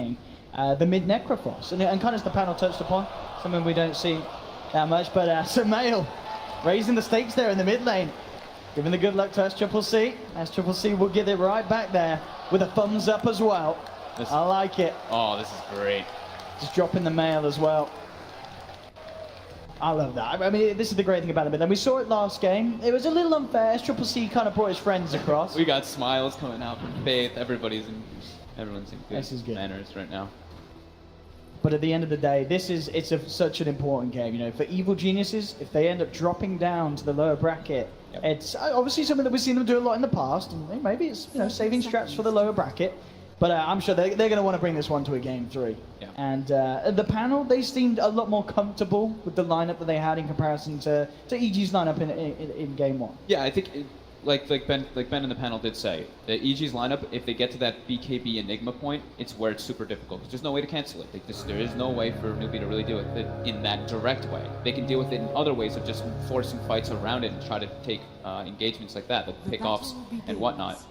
playing the mid Necrofrost. And kind of as the panel touched upon, something we don't see that much, but Sumail raising the stakes there in the mid lane. Giving the good luck to S-Triple-C. S-Triple-C will get it right back there with a thumbs up as well. I like it. Oh, this is great. Just dropping the mail as well. I love that. I mean, this is the great thing about it. And we saw it last game. It was a little unfair. S-Triple-C kind of brought his friends across. We got smiles coming out from Faith. Everyone's in good, good manners right now. But at the end of the day, such an important game. You know, for Evil Geniuses, if they end up dropping down to the lower bracket, it's obviously something that we've seen them do a lot in the past. And maybe it's saving strats for the lower bracket. But I'm sure they're going to want to bring this one to a game 3. Yeah. And the panel, they seemed a lot more comfortable with the lineup that they had in comparison to EG's lineup in game 1. Yeah, I think like Ben in the panel did say, the EG's lineup, if they get to that BKB Enigma point, it's where it's super difficult. Because there's no way to cancel it. There is no way for Newbee to really deal with it in that direct way. They can deal with it in other ways of just forcing fights around it and try to take engagements like that, like pick-offs and whatnot.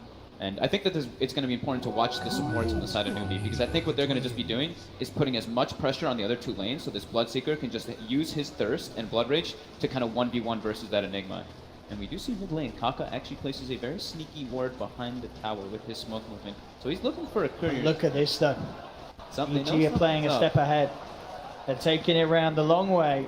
And I think that it's going to be important to watch the supports on the side of Newbee, because I think what they're going to just be doing is putting as much pressure on the other 2 lanes, so this Bloodseeker can just use his Thirst and Blood Rage to kind of 1v1 versus that Enigma. And we do see mid lane, Kaka actually places a very sneaky ward behind the tower with his smoke movement. So he's looking for a courier. Look at this though. EG are playing a step ahead. They're taking it around the long way.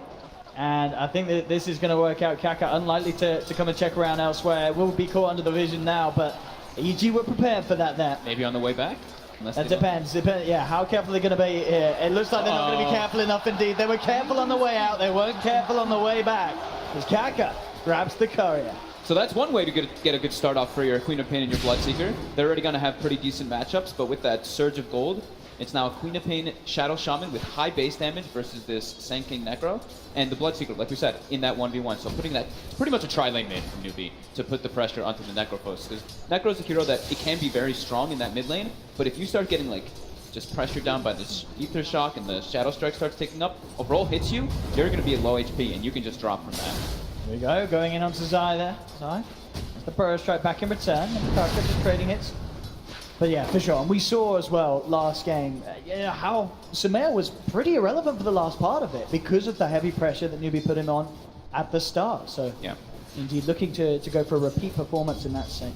And I think that this is going to work out. Kaka unlikely to come and check around elsewhere. Will be caught under the vision now, but EG were prepared for that there. Maybe on the way back? That depends. Yeah, how careful they're going to be here. It looks like they're not going to be careful enough indeed. They were careful on the way out. They weren't careful on the way back. Because Kaka grabs the courier. So that's one way to get a good start off for your Queen of Pain and your Bloodseeker. They're already going to have pretty decent matchups, but with that Surge of Gold, it's now a Queen of Pain Shadow Shaman with high base damage versus this Sand King Necro. And the Bloodseeker, like we said, in that 1v1. So putting that, pretty much a tri-lane mid from Newbee to put the pressure onto the Necro post. Because Necro's a hero that it can be very strong in that mid lane, but if you start getting like just pressured down by this Ether Shock and the Shadow Strike starts taking up, a roll hits you, you're going to be at low HP and you can just drop from that. Here we go, going in onto Zai there. Zai, the Burrow Strike back in return, and Kaka just trading hits. But yeah, for sure. And we saw as well last game how Sumail was pretty irrelevant for the last part of it because of the heavy pressure that Newbee put him on at the start. So yeah, indeed looking to go for a repeat performance in that sense.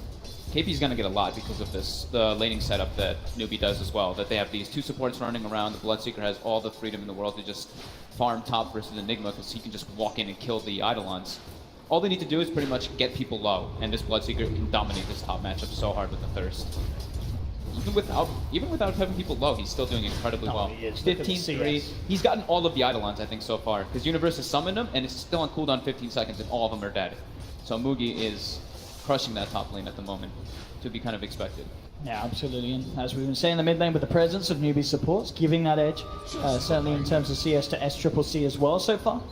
KP's going to get a lot because of the laning setup that Newbee does as well. That they have these 2 supports running around. The Bloodseeker has all the freedom in the world to just farm top versus Enigma because he can just walk in and kill the Eidolons. All they need to do is pretty much get people low, and this Bloodseeker can dominate this top matchup so hard with the Thirst. Even without having people low, he's still doing incredibly well. 15-3. He's gotten all of the Eidolons, I think, so far. Because Universe has summoned him, and it's still on cooldown 15 seconds, and all of them are dead. So Mugi is crushing that top lane at the moment, to be kind of expected. Yeah, absolutely. And as we've been saying, the mid lane with the presence of Newbee supports, giving that edge, certainly in terms of CS to S-Triple-C as well so far.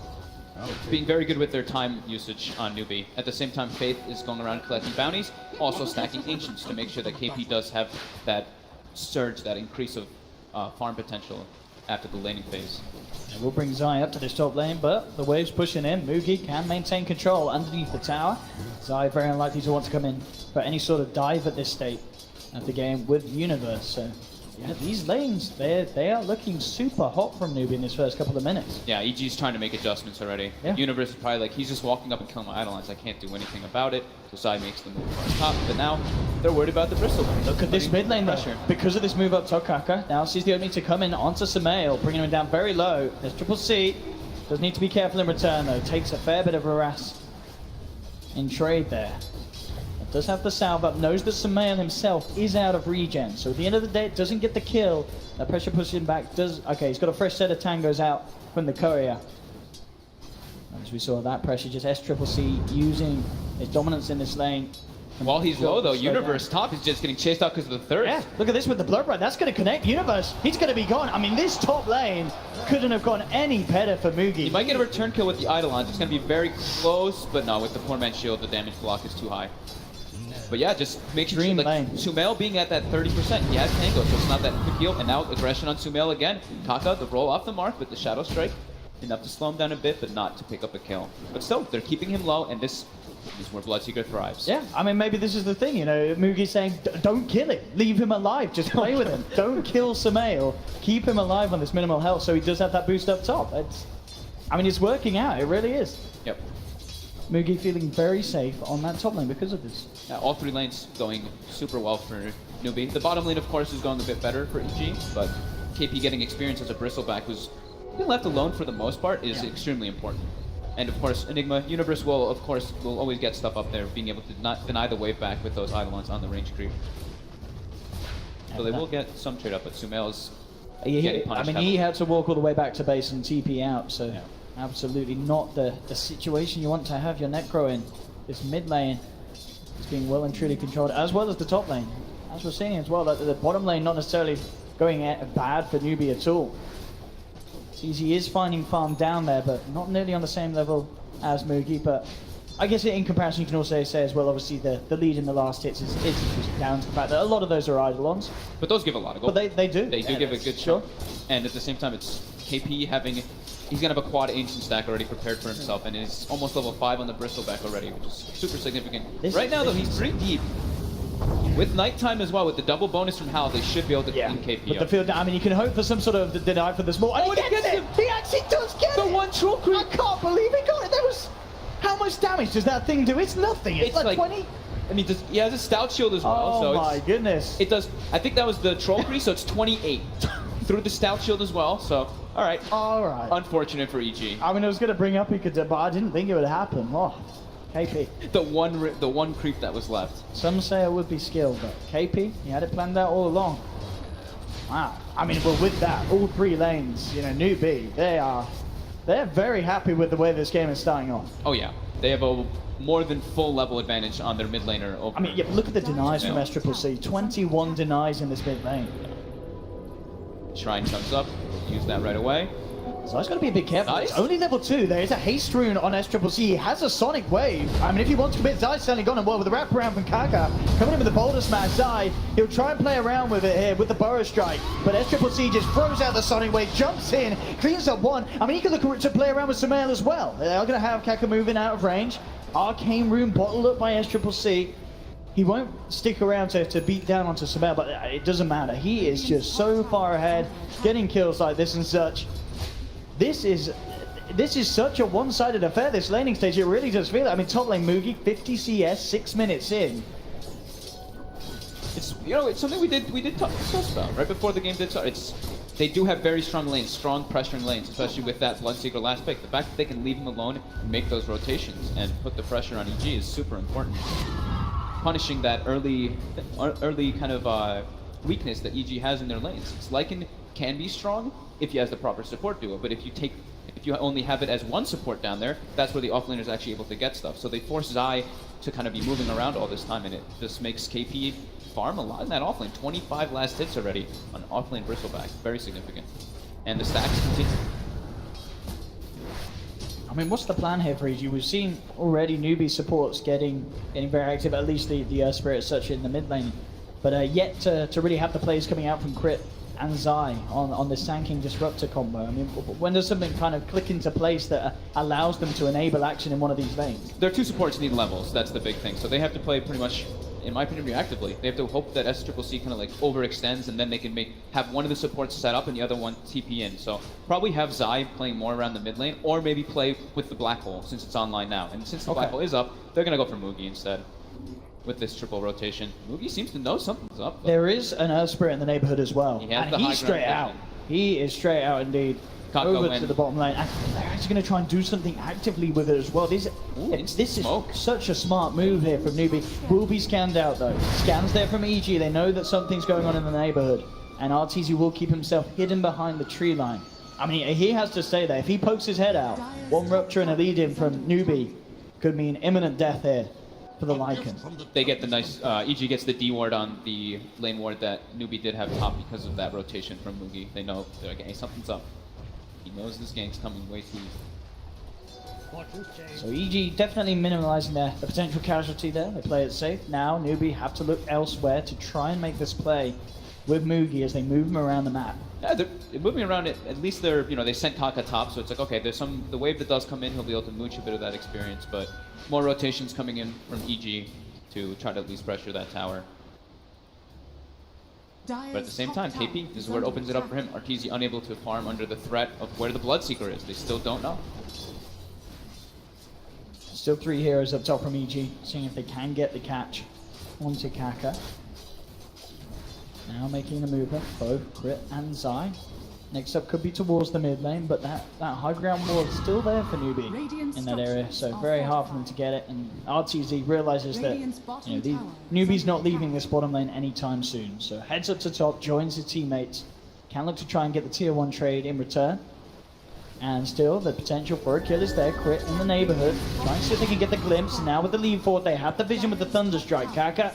Being very good with their time usage on Newbee. At the same time, Faith is going around collecting bounties, also stacking Ancients to make sure that KP does have that surge, that increase of farm potential after the laning phase. And we'll bring Zai up to this top lane, but the wave's pushing in. Mugi can maintain control underneath the tower. Zai very unlikely to want to come in for any sort of dive at this state of the game with Universe. So yeah, these lanes, they are looking super hot from Newbee in this first couple of minutes. Yeah, EG's trying to make adjustments already. Yeah. Universe is probably like, he's just walking up and killing my Eidolons. I can't do anything about it. So Zai makes the move on top, but now they're worried about the Bristle lane. Look at this mid lane pressure. Because of this move up top, Kaka now sees the opening to come in onto Sumail, bringing him down very low. There's Triple C. Does need to be careful in return though. Takes a fair bit of harass in trade there. Does have the salve up, knows that Sumail himself is out of regen. So at the end of the day, it doesn't get the kill. That pressure pushes him back. Okay, he's got a fresh set of tangos out from the courier. As we saw, that pressure, just S-Triple-C using his dominance in this lane. While he's low though, Universe top is just getting chased out because of the Thirst. Yeah, look at this with the Blood Ride. That's going to connect. Universe, he's going to be gone. I mean, this top lane couldn't have gone any better for Mugi. He might get a return kill with the Eidolons. It's going to be very close, but no, with the poor man's shield, the damage block is too high. But yeah, just make sure like Sumail being at that 30%, he has Tango, so it's not that quick heal. And now aggression on Sumail again. Kaka, the roll off the mark with the Shadow Strike. Enough to slow him down a bit, but not to pick up a kill. But still, they're keeping him low, and this This is where Bloodseeker thrives. Yeah, I mean, maybe this is the thing, you know, Mugi's saying, don't kill him, leave him alive, just play with him. Don't kill Sumail, keep him alive on this minimal health so he does have that boost up top. I mean, it's working out, it really is. Yep. Mugi feeling very safe on that top lane because of this. Yeah, all 3 lanes going super well for Newbee. The bottom lane, of course, is going a bit better for EG, but KP getting experience as a bristleback who's been left alone for the most part is extremely important. And of course, Enigma, Universe will always get stuff up there, being able to not deny the wave back with those Eidolons on the range creep. So they will get some trade up, but Sumail's getting punished. I mean, he had to walk all the way back to base and TP out, so absolutely not the situation you want to have your Necro in. This mid lane is being well and truly controlled, as well as the top lane. As we're seeing as well, that the bottom lane not necessarily going bad for Newbee at all. He is finding farm down there, but not nearly on the same level as Mugi. But I guess in comparison, you can also say as well, obviously the lead in the last hits is just down to the fact that a lot of those are Eidolons. But those give a lot of gold. But they do. They do give a good shot. And at the same time, it's KP having... He's going to have a quad ancient stack already prepared for himself, and is almost level 5 on the bristleback already, which is super significant. Right now, though, he's pretty deep. With nighttime as well, with the double bonus from Hal, they should be able to clean KP But up. the field, I mean, you can hope for some sort of deny for the small. And he gets it! He actually does get it! The one troll creep! I can't believe he got it! There was... How much damage does that thing do? It's nothing. It's like 20? I mean, he has a stout shield as well. Oh so my goodness. It does... I think that was the troll creep, so it's 28. Through the stout shield as well, so... Alright. Alright. Unfortunate for EG. I mean, I was going to bring up he could, but I didn't think it would happen. Oh, KP. The one creep that was left. Some say it would be skill, but KP, he had it planned out all along. Wow. I mean, well, with that, all 3 lanes, you know, Newbee, they're very happy with the way this game is starting off. Oh yeah, they have a more than full level advantage on their mid laner. Over I mean, yeah, look at the denies from SCCC. 21 denies in this mid lane. Shrine comes up, use that right away. So he's got to be a bit careful. Nice. It's only level 2. There is a haste rune on SCCC. He has a Sonic Wave. I mean, if he wants to commit, Zai's certainly gone and well with the wraparound from Kaka. Coming in with the Boulder Smash, Zai, he'll try and play around with it here with the Burrow Strike. But SCCC just throws out the Sonic Wave, jumps in, cleans up one. I mean, he could look to play around with Sumail as well. They're going to have Kaka moving out of range. Arcane Rune bottled up by SCCC. He won't stick around to beat down onto Sumail, but it doesn't matter. He is just so far ahead, getting kills like this and such. This is such a one-sided affair, this laning stage. It really does feel it. I mean, top lane Mugi, 50 CS, 6 minutes in. It's, you know, it's something we did talk about right before the game did start. They do have very strong lanes, strong pressuring lanes, especially with that Bloodseeker last pick. The fact that they can leave him alone and make those rotations and put the pressure on EG is super important. Punishing that early kind of weakness that EG has in their lanes. It's Lycan can be strong if he has the proper support duo, but if you only have it as one support down there, that's where the offlaner is actually able to get stuff. So they force Zai to kind of be moving around all this time, and it just makes KP farm a lot in that offlane. 25 last hits already on offlane bristleback, very significant. And the stacks continue. I mean, what's the plan here for EG? We've seen already Newbee supports getting very active, at least the Earth Spirit as such in the mid lane, but yet to really have the plays coming out from Crit and Zai on this tanking disruptor combo. I mean, when does something kind of click into place that allows them to enable action in one of these lanes? Their 2 supports need levels, that's the big thing. So they have to play pretty much, in my opinion, reactively. They have to hope that SCCC kind of like overextends, and then they can have one of the supports set up and the other one TP in. So probably have Zai playing more around the mid lane, or maybe play with the Black Hole since it's online now. And since the Black Hole is up, they're going to go for Mugi instead with this triple rotation. Mugi seems to know something's up. There is an Earth Spirit in the neighborhood as well. And he's straight out. He is straight out indeed. Kaka over went. to the bottom lane. And they're actually going to try and do something actively with it as well. This is such a smart move here from Newbee. Will be scanned out though. Scans there from EG. They know that something's going on in the neighborhood. And RTZ will keep himself hidden behind the tree line. I mean, he has to stay there. If he pokes his head out, one rupture and a lead in from Newbee could mean imminent death here for the Lycan. They get the nice, EG gets the D ward on the lane ward that Newbee did have top because of that rotation from Mugi. They know, they're like, hey, something's up. He knows this game's coming way too easy. So EG definitely minimalizing the potential casualty there. They play it safe. Now Newbee have to look elsewhere to try and make this play. with Mugi as they move him around the map. Yeah, they're moving around it. At least they're, they sent Kaka top, so it's like, okay, there's the wave that does come in, he'll be able to mooch a bit of that experience, but more rotations coming in from EG to try to at least pressure that tower. But at the same time, KP, this is where it opens it up for him. Arteezy unable to farm under the threat of where the Bloodseeker is. They still don't know. Still 3 heroes up top from EG, seeing if they can get the catch onto Kaka. Now making the movement, both Crit and Zai. Next up could be towards the mid lane, but that high ground wall is still there for Newbee in that area, so very hard for them to get it. And RTZ realizes that Newbee's not leaving this bottom lane anytime soon. So heads up to top, joins his teammates, can look to try and get the tier 1 trade in return. And still, the potential for a kill is there. Crit in the neighborhood, trying to see if they can get the glimpse. And now with the lead forward, they have the vision with the Thunder Strike. Kaka,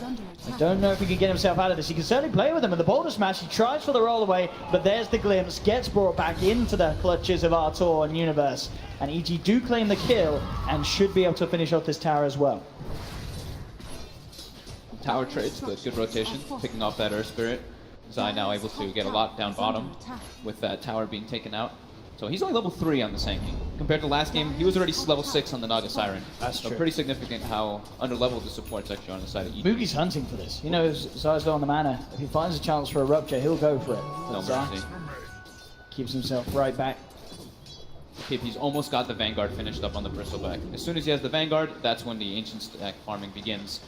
I don't know if he can get himself out of this. He can certainly play with them with the Boulder Smash. He tries for the roll away, but there's the glimpse. Gets brought back into the clutches of Artur and Universe. And EG do claim the kill and should be able to finish off this tower as well. Tower trades, but good rotation, picking off that Earth Spirit. Zai now able to get a lot down bottom with that tower being taken out. So he's only level 3 on the Sankey. Compared to last game, he was already level 6 on the Naga Siren. That's true. Pretty significant how under-leveled the support's actually on the side of EG. Mugi's hunting for this. He knows Zai's low on the mana. If he finds a chance for a rupture, he'll go for it. No Zai mercy. keeps himself right back. He's almost got the Vanguard finished up on the Bristleback. As soon as he has the Vanguard, that's when the Ancient Stack farming begins.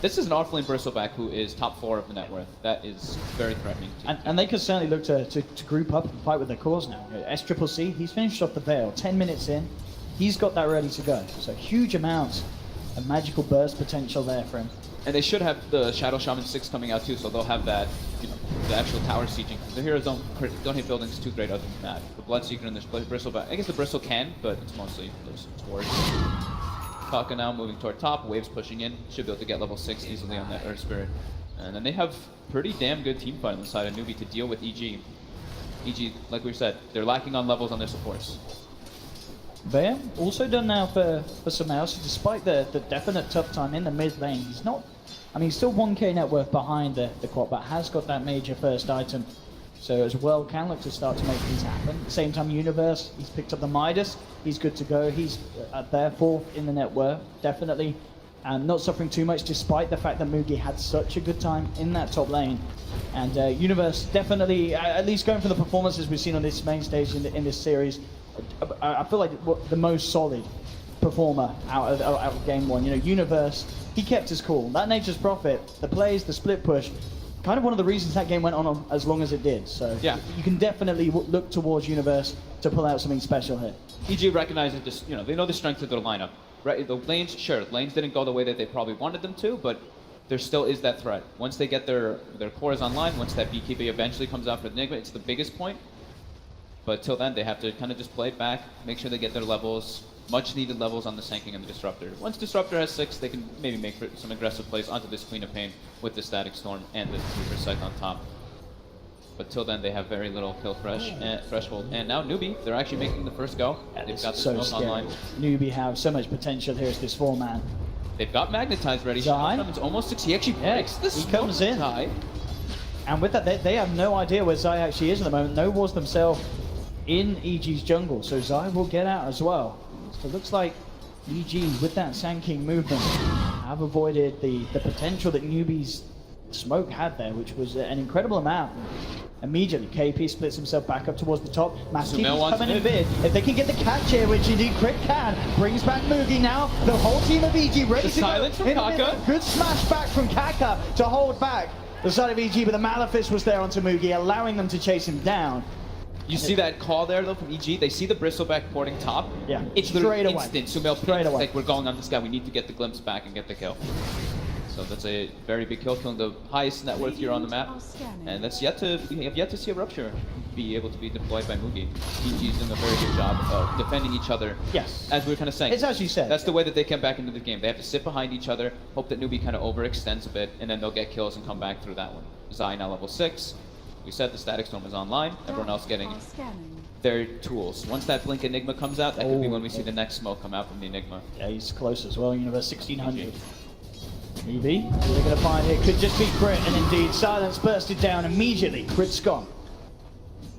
This is an offlane Bristleback who is top 4 of the net worth. That is very threatening. And they could certainly look to group up and fight with their cause now. SCCC, he's finished off the Veil, 10 minutes in. He's got that ready to go. So huge amounts of magical burst potential there for him. And they should have the Shadow Shaman 6 coming out too, so they'll have that, the actual tower sieging. The heroes don't hit buildings too great other than that. The Bloodseeker and the Bristleback, I guess the Bristle can, but it's mostly those swords. Kaka now moving toward top, waves pushing in, should be able to get level 6 easily on that Earth Spirit. And then they have pretty damn good team fight on the side of Newbee to deal with EG. EG, like we said, they're lacking on levels on their supports. Bear also done now for Sumail, so despite the definite tough time in the mid lane, he's not, I mean, he's still 1k net worth behind the quad, but has got that major first item. So as well, can look to start to make things happen. At the same time, Universe, he's picked up the Midas. He's good to go. He's there 4th in the net worth, definitely. And not suffering too much, despite the fact that Mugi had such a good time in that top lane. And Universe definitely, at least going for the performances we've seen on this main stage in this series, I feel like the most solid performer out of game 1. Universe, he kept his cool. That Nature's Prophet, the plays, the split push, kind of one of the reasons that game went on as long as it did. So yeah, you can definitely look towards Universe to pull out something special here. EG recognizes this, they know the strength of their lineup. Right, the lanes, sure, lanes didn't go the way that they probably wanted them to, but there still is that threat. Once they get their cores online, once that BKB eventually comes out for the Enigma, it's the biggest point. But till then, they have to kind of just play it back, make sure they get their levels, much needed levels on the Sanking and the Disruptor. Once Disruptor has 6, they can maybe make some aggressive plays onto this Queen of Pain with the Static Storm and the Reaper Scythe on top. But till then, they have very little kill threshold. And now Newbee, they're actually making the first go. They've got this smoke online. Newbee have so much potential here as this 4-man. They've got Magnetized ready. It's almost 6. He actually breaks the smoke. He comes in. And with that, they have no idea where Zai actually is at the moment. No wards themselves in EG's jungle. So Zai will get out as well. So it looks like EG, with that Sand King movement, have avoided the potential that Newbee's smoke had there, which was an incredible amount. Immediately, KP splits himself back up towards the top. Master coming in bid. If they can get the catch here, which indeed Crit can, brings back Mugi now. The whole team of EG ready to go. Silence from Kaka. Good smash back from Kaka to hold back the side of EG, but the Malefice was there onto Mugi, allowing them to chase him down. You see that call there, though, from EG? They see the Bristleback porting top. Yeah, it's literally instant. Sumail, like, we're going on this guy. We need to get the glimpse back and get the kill. So that's a very big kill, killing the highest net worth here on the map. And that's we have yet to see a Rupture be able to be deployed by Mugi. EG's doing a very good job of defending each other. Yes. As we were kind of saying. It's as you said. That's the way that they come back into the game. They have to sit behind each other, hope that Newbee kind of overextends a bit, and then they'll get kills and come back through that one. Zai now level 6. We said the Static Storm is online. Everyone else getting their tools. Once that Blink Enigma comes out, that could be when we see the next smoke come out from the Enigma. Yeah, he's close as well. Universe 1600. Newbee, who they're going to find here could just be Crit, and indeed Silence bursted down immediately. Crit's gone.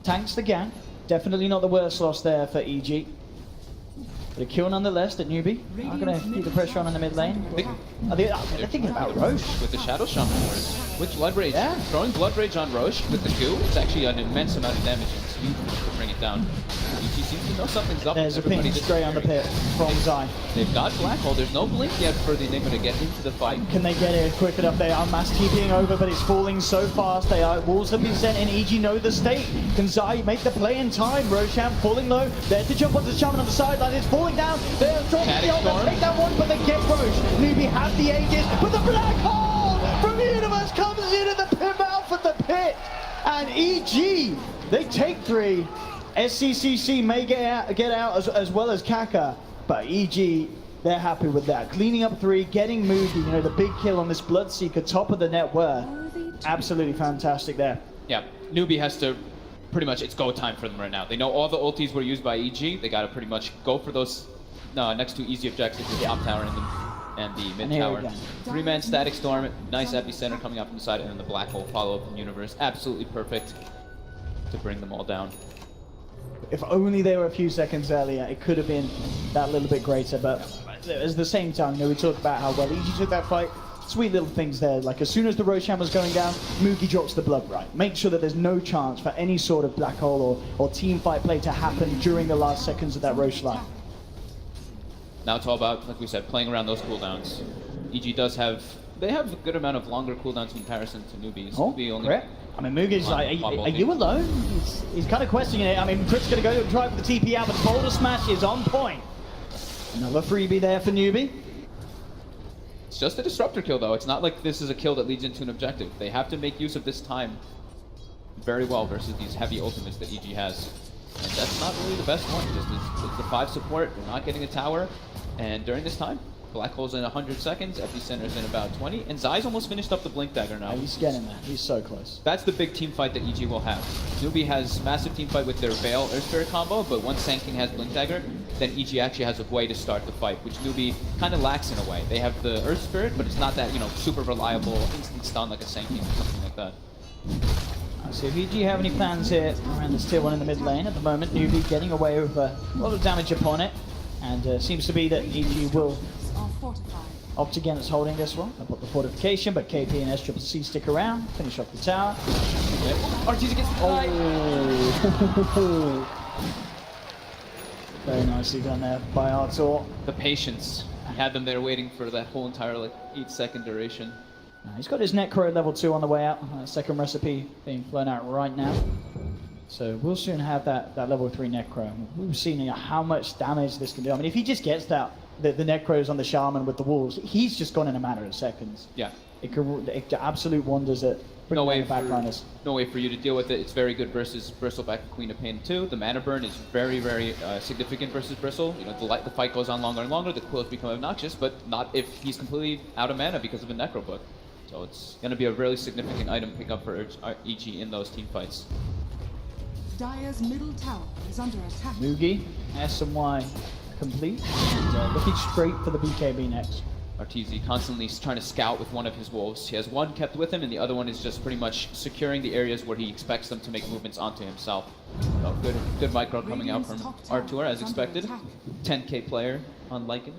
Tanks the gang. Definitely not the worst loss there for EG. But a kill nonetheless that Newbee are going to keep the pressure on in the mid lane. They're thinking about Roche. With the Shadow Shaman ward, with Blood Rage. Yeah. Throwing Blood Rage on Roche with the Q, it's actually an immense amount of damage and speed to bring it down. EG seems to know something's up. There's a ping straight on the pit from Zai. They've got Black Hole. There's no blink yet for the Enigma to get into the fight. Can they get it quick enough? They are mass TPing over, but it's falling so fast. Walls have been sent in. EG know the state. Can Zai make the play in time? Roshan falling low. There to jump onto the Shaman on the sideline. It's falling down. They're trying to take that one, but they get Roche. Newbee have the Aegis, but the Black Hole from the Universe comes in and the pin mouth of the pit. And EG, they take 3. SCCC may get out as well as Kaka, but EG, they're happy with that. Cleaning up 3, getting Moody, you know, the big kill on this Bloodseeker, top of the net worth. Absolutely fantastic there. Yeah, Newbee has to pretty much, it's go time for them right now. They know all the ultis were used by EG. They got to pretty much go for those next 2 easy objectives, the top tower and the mid tower. 3-man static storm, nice epicenter coming up from the side, and then the Black Hole follow up from Universe. Absolutely perfect to bring them all down. If only they were a few seconds earlier, it could have been that little bit greater, but at the same time, you know, we talked about how well EG took that fight. Sweet little things there, like as soon as the Roshan was going down, Moogie drops the blood right. Make sure that there's no chance for any sort of Black Hole or team fight play to happen during the last seconds of that Roche line. Now it's all about, like we said, playing around those cooldowns. EG does have, they have a good amount of longer cooldowns in comparison to Newbee's. Oh, Newbee only correct. I mean, Mugi's like, are you alone? He's kind of questioning it. I mean, Crit's going to go drive the TP out, but the boulder smash is on point. Another freebie there for Newbee. It's just a disruptor kill, though. It's not like this is a kill that leads into an objective. They have to make use of this time very well versus these heavy ultimates that EG has. And that's not really the best one. Just it's the 5 support. They're not getting a tower. And during this time, Black Hole's in 100 seconds, Epicenter's in about 20, and Zai's almost finished up the Blink Dagger now. He's getting there. He's so close. That's the big team fight that EG will have. Newbee has massive team fight with their Veil Earth Spirit combo, but once Sand King has Blink Dagger, then EG actually has a way to start the fight, which Newbee kind of lacks in a way. They have the Earth Spirit, but it's not that, you know, super reliable instant stun like a Sand King or something like that. So if EG have any plans here around this tier 1 in the mid lane, at the moment Newbee getting away with a lot of damage upon it, and seems to be that EG will opt against holding this one. I'll put the fortification, but KP and SCCC stick around, finish off the tower. Arteezy gets the Very nicely done there by Artur. The patience. He had them there waiting for that whole entire like 8-second duration. He's got his Necro level 2 on the way out. Second recipe being flown out right now. So we'll soon have that level 3 Necro. We've seen how much damage this can do. I mean, if he just gets that, the Necros on the Shaman with the Wolves, he's just gone in a matter of seconds. Yeah. It could absolute wonders at no way for you to deal with it. It's very good versus Bristleback and Queen of Pain too. The mana burn is very, very significant versus Bristle. You know, the fight goes on longer and longer, the quills become obnoxious, but not if he's completely out of mana because of a Necro book. So it's going to be a really significant item pickup for EG in those team fights. Dire's middle tower is under attack. Moogie, S and Y complete. And, looking straight for the BKB next. Arteezy constantly trying to scout with one of his wolves. He has one kept with him, and the other one is just pretty much securing the areas where he expects them to make movements onto himself. So good micro coming out from Artur as expected. 10k player on Lycan.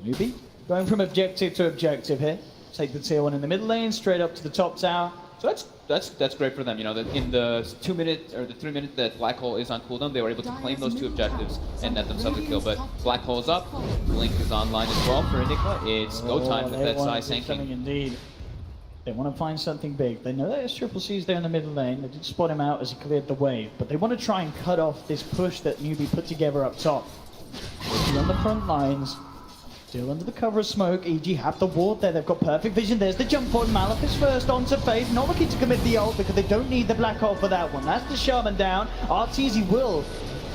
Newbee going from objective to objective here. Take the tier 1 in the middle lane, straight up to the top tower. So that's great for them. You know, that in the 2 minute or the 3 minute that Black Hole is on cooldown, they were able to claim those 2 objectives and net themselves a kill. But Black Hole's up, Blink is online as well for Enigma. It's go time with that Zai Sand King. Indeed. They want to find something big. They know that SCCC's there in the middle lane. They did spot him out as he cleared the wave, but they want to try and cut off this push that Newbee put together up top. Working on the front lines. Still under the cover of smoke. EG have the ward there. They've got perfect vision. There's the jump on. Malefice first onto Faith. Not looking to commit the ult because they don't need the Black Hole for that one. That's the Shaman down. Arteezy will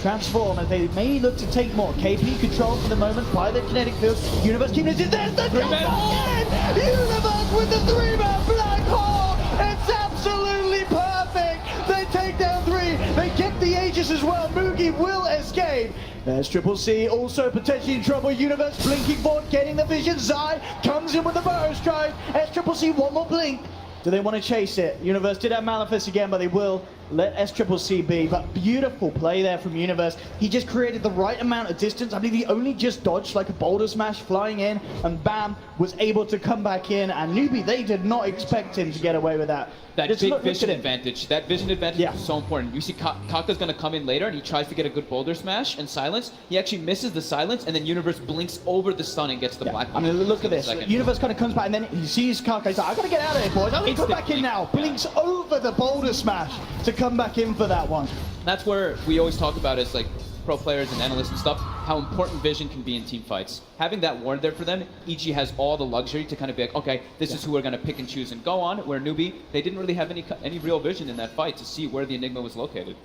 transform as they may look to take more. KP control for the moment by the kinetic field. Universe team is there's the jump on! Universe with the 3-man Black Hole! It's absolutely perfect! They take down 3. They get the Aegis as well. Mugi will escape. There's Triple C also potentially in trouble. Universe blinking forward, getting the vision. Zai comes in with the burrow strike. S Triple C one more blink. Do they want to chase it? Universe did have Malefice again, but they will let SCCC be. But beautiful play there from Universe. He just created the right amount of distance. I believe he only just dodged like a boulder smash flying in, and bam, was able to come back in. And Newbee, they did not expect him to get away with that. That Just big vision advantage. That vision advantage Yeah. is so important. You see Kaka's going to come in later and he tries to get a good boulder smash and silence. He actually misses the silence and then Universe blinks over the stun and gets the black. I mean, look at this. Second. Universe kind of comes back and then he sees Kaka. He's like, I gotta get out of here, boys. I'm gonna come back in now. Blinks over the boulder smash to come back in for that one. That's where we always talk about as like pro players and analysts and stuff, how important vision can be in team fights. Having that ward there for them, EG has all the luxury to kind of be like, okay, this is who we're going to pick and choose and go on, where Newbee, they didn't really have any real vision in that fight to see where the Enigma was located.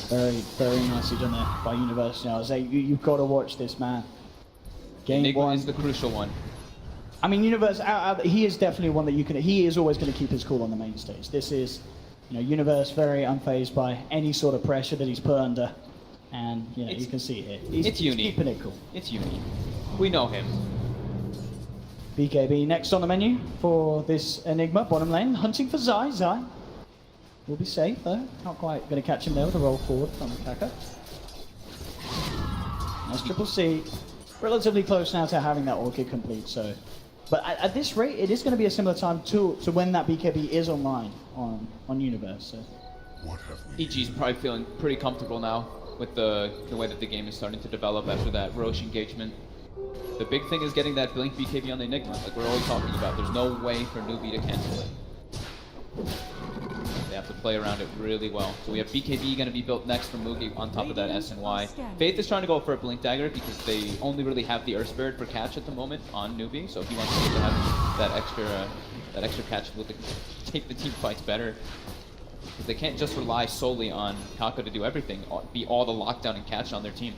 Very, very nicely done there by Universe. You know, you've got to watch this, man. Game Enigma one is the crucial one. I mean, Universe, he is definitely one that you can, he is always going to keep his cool on the main stage. This is, you know, Universe very unfazed by any sort of pressure that he's put under. And, you know, you can see it. He's keeping it cool. It's unique. We know him. BKB next on the menu for this Enigma, bottom lane, hunting for Zai. Zai will be safe though. Not quite going to catch him there with a roll forward from Kaka. Nice Triple C. Relatively close now to having that Orchid complete, so. But at this rate, it is going to be a similar time to when that BKB is online on Universe. So. EG's probably feeling pretty comfortable now with the way that the game is starting to develop after that Roche engagement. The big thing is getting that blink BKB on the Enigma, like we're always talking about. There's no way for Newbee to cancel it. They have to play around it really well. So we have BKB going to be built next from Mugi on top of that S and Y. Faith is trying to go for a Blink Dagger because they only really have the Earth Spirit for catch at the moment on Newbee. So he wants to have that extra catch to take the team fights better. Because they can't just rely solely on Kaka to do everything, be all the lockdown and catch on their team.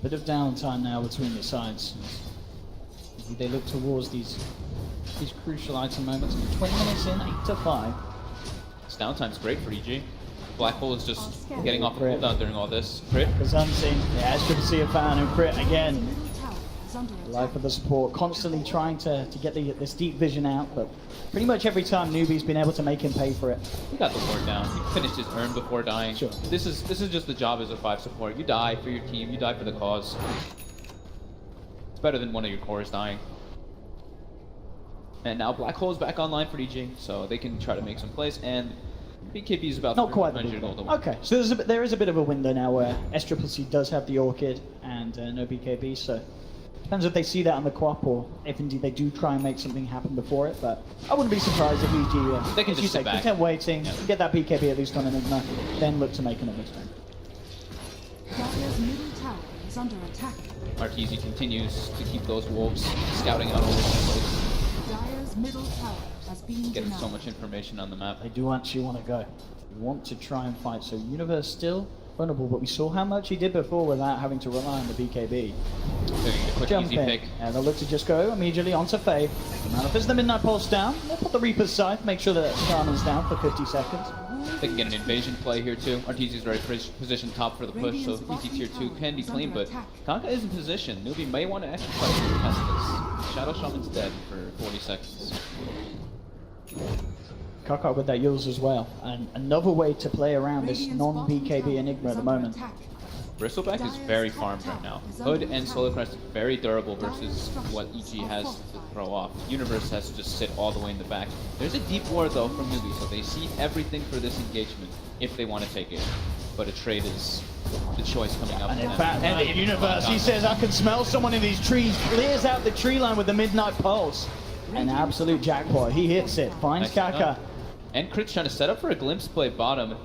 Bit of downtime now between the sides. They look towards these crucial item moments. 20 minutes in, 8 to 5. This downtime's great for EG. Black Hole is just getting off the cooldown during all this. Crit. Kazansi, yeah, it's good to see a fan and crit again. Life of the support, constantly trying to get this deep vision out, but pretty much every time Newbee's been able to make him pay for it. He got the ward down. He finished his urn before dying. Sure. This is just the job as a 5 support. You die for your team, you die for the cause. It's better than one of your cores dying. And now Black Hole is back online for EG, so they can try to make some plays, and BKB is about not quite the 300 gold away. Okay, so there is a bit of a window now where SCCC does have the Orchid and no BKB, so depends if they see that on the co-op or if indeed they do try and make something happen before it, but I wouldn't be surprised if EG, they can just sit back. Pretend waiting, get that BKB at least on Enigma, then look to make another turn. Dire's middle tower is under attack. Arteezy continues to keep those wolves scouting out all the tempos, Dire's middle tower has been getting denied. so much information on the map. They do actually want to go. They want to try and fight, so Universe still vulnerable, but we saw how much he did before without having to rely on the BKB. Doing a quick Jump easy in, pick. and they'll look to just go immediately onto Faye. Manifest the Midnight Pulse down. They'll put the Reaper's side, make sure that Shaman's down for 50 seconds. They can get an invasion play here too. Arteezy's very positioned top for the push, so easy tier 2 can be clean, but Kaka is in position. Newbee may want to exercise to test this. Shadow Shaman's dead for 40 seconds. Kaka with that Yules as well. And another way to play around this non-BKB Enigma at the moment. Bristleback is very farmed right now. Hood and Solar Crest very durable versus what EG has to throw off. Universe has to just sit all the way in the back. There's a deep ward though from Newbee, so they see everything for this engagement if they want to take it. But a trade is the choice coming up. And in fact, and the Universe, he says, I can smell someone in these trees, clears out the tree line with the Midnight Pulse. An absolute jackpot. He hits it, finds Kaka. And Crit's trying to set up for a glimpse play bottom.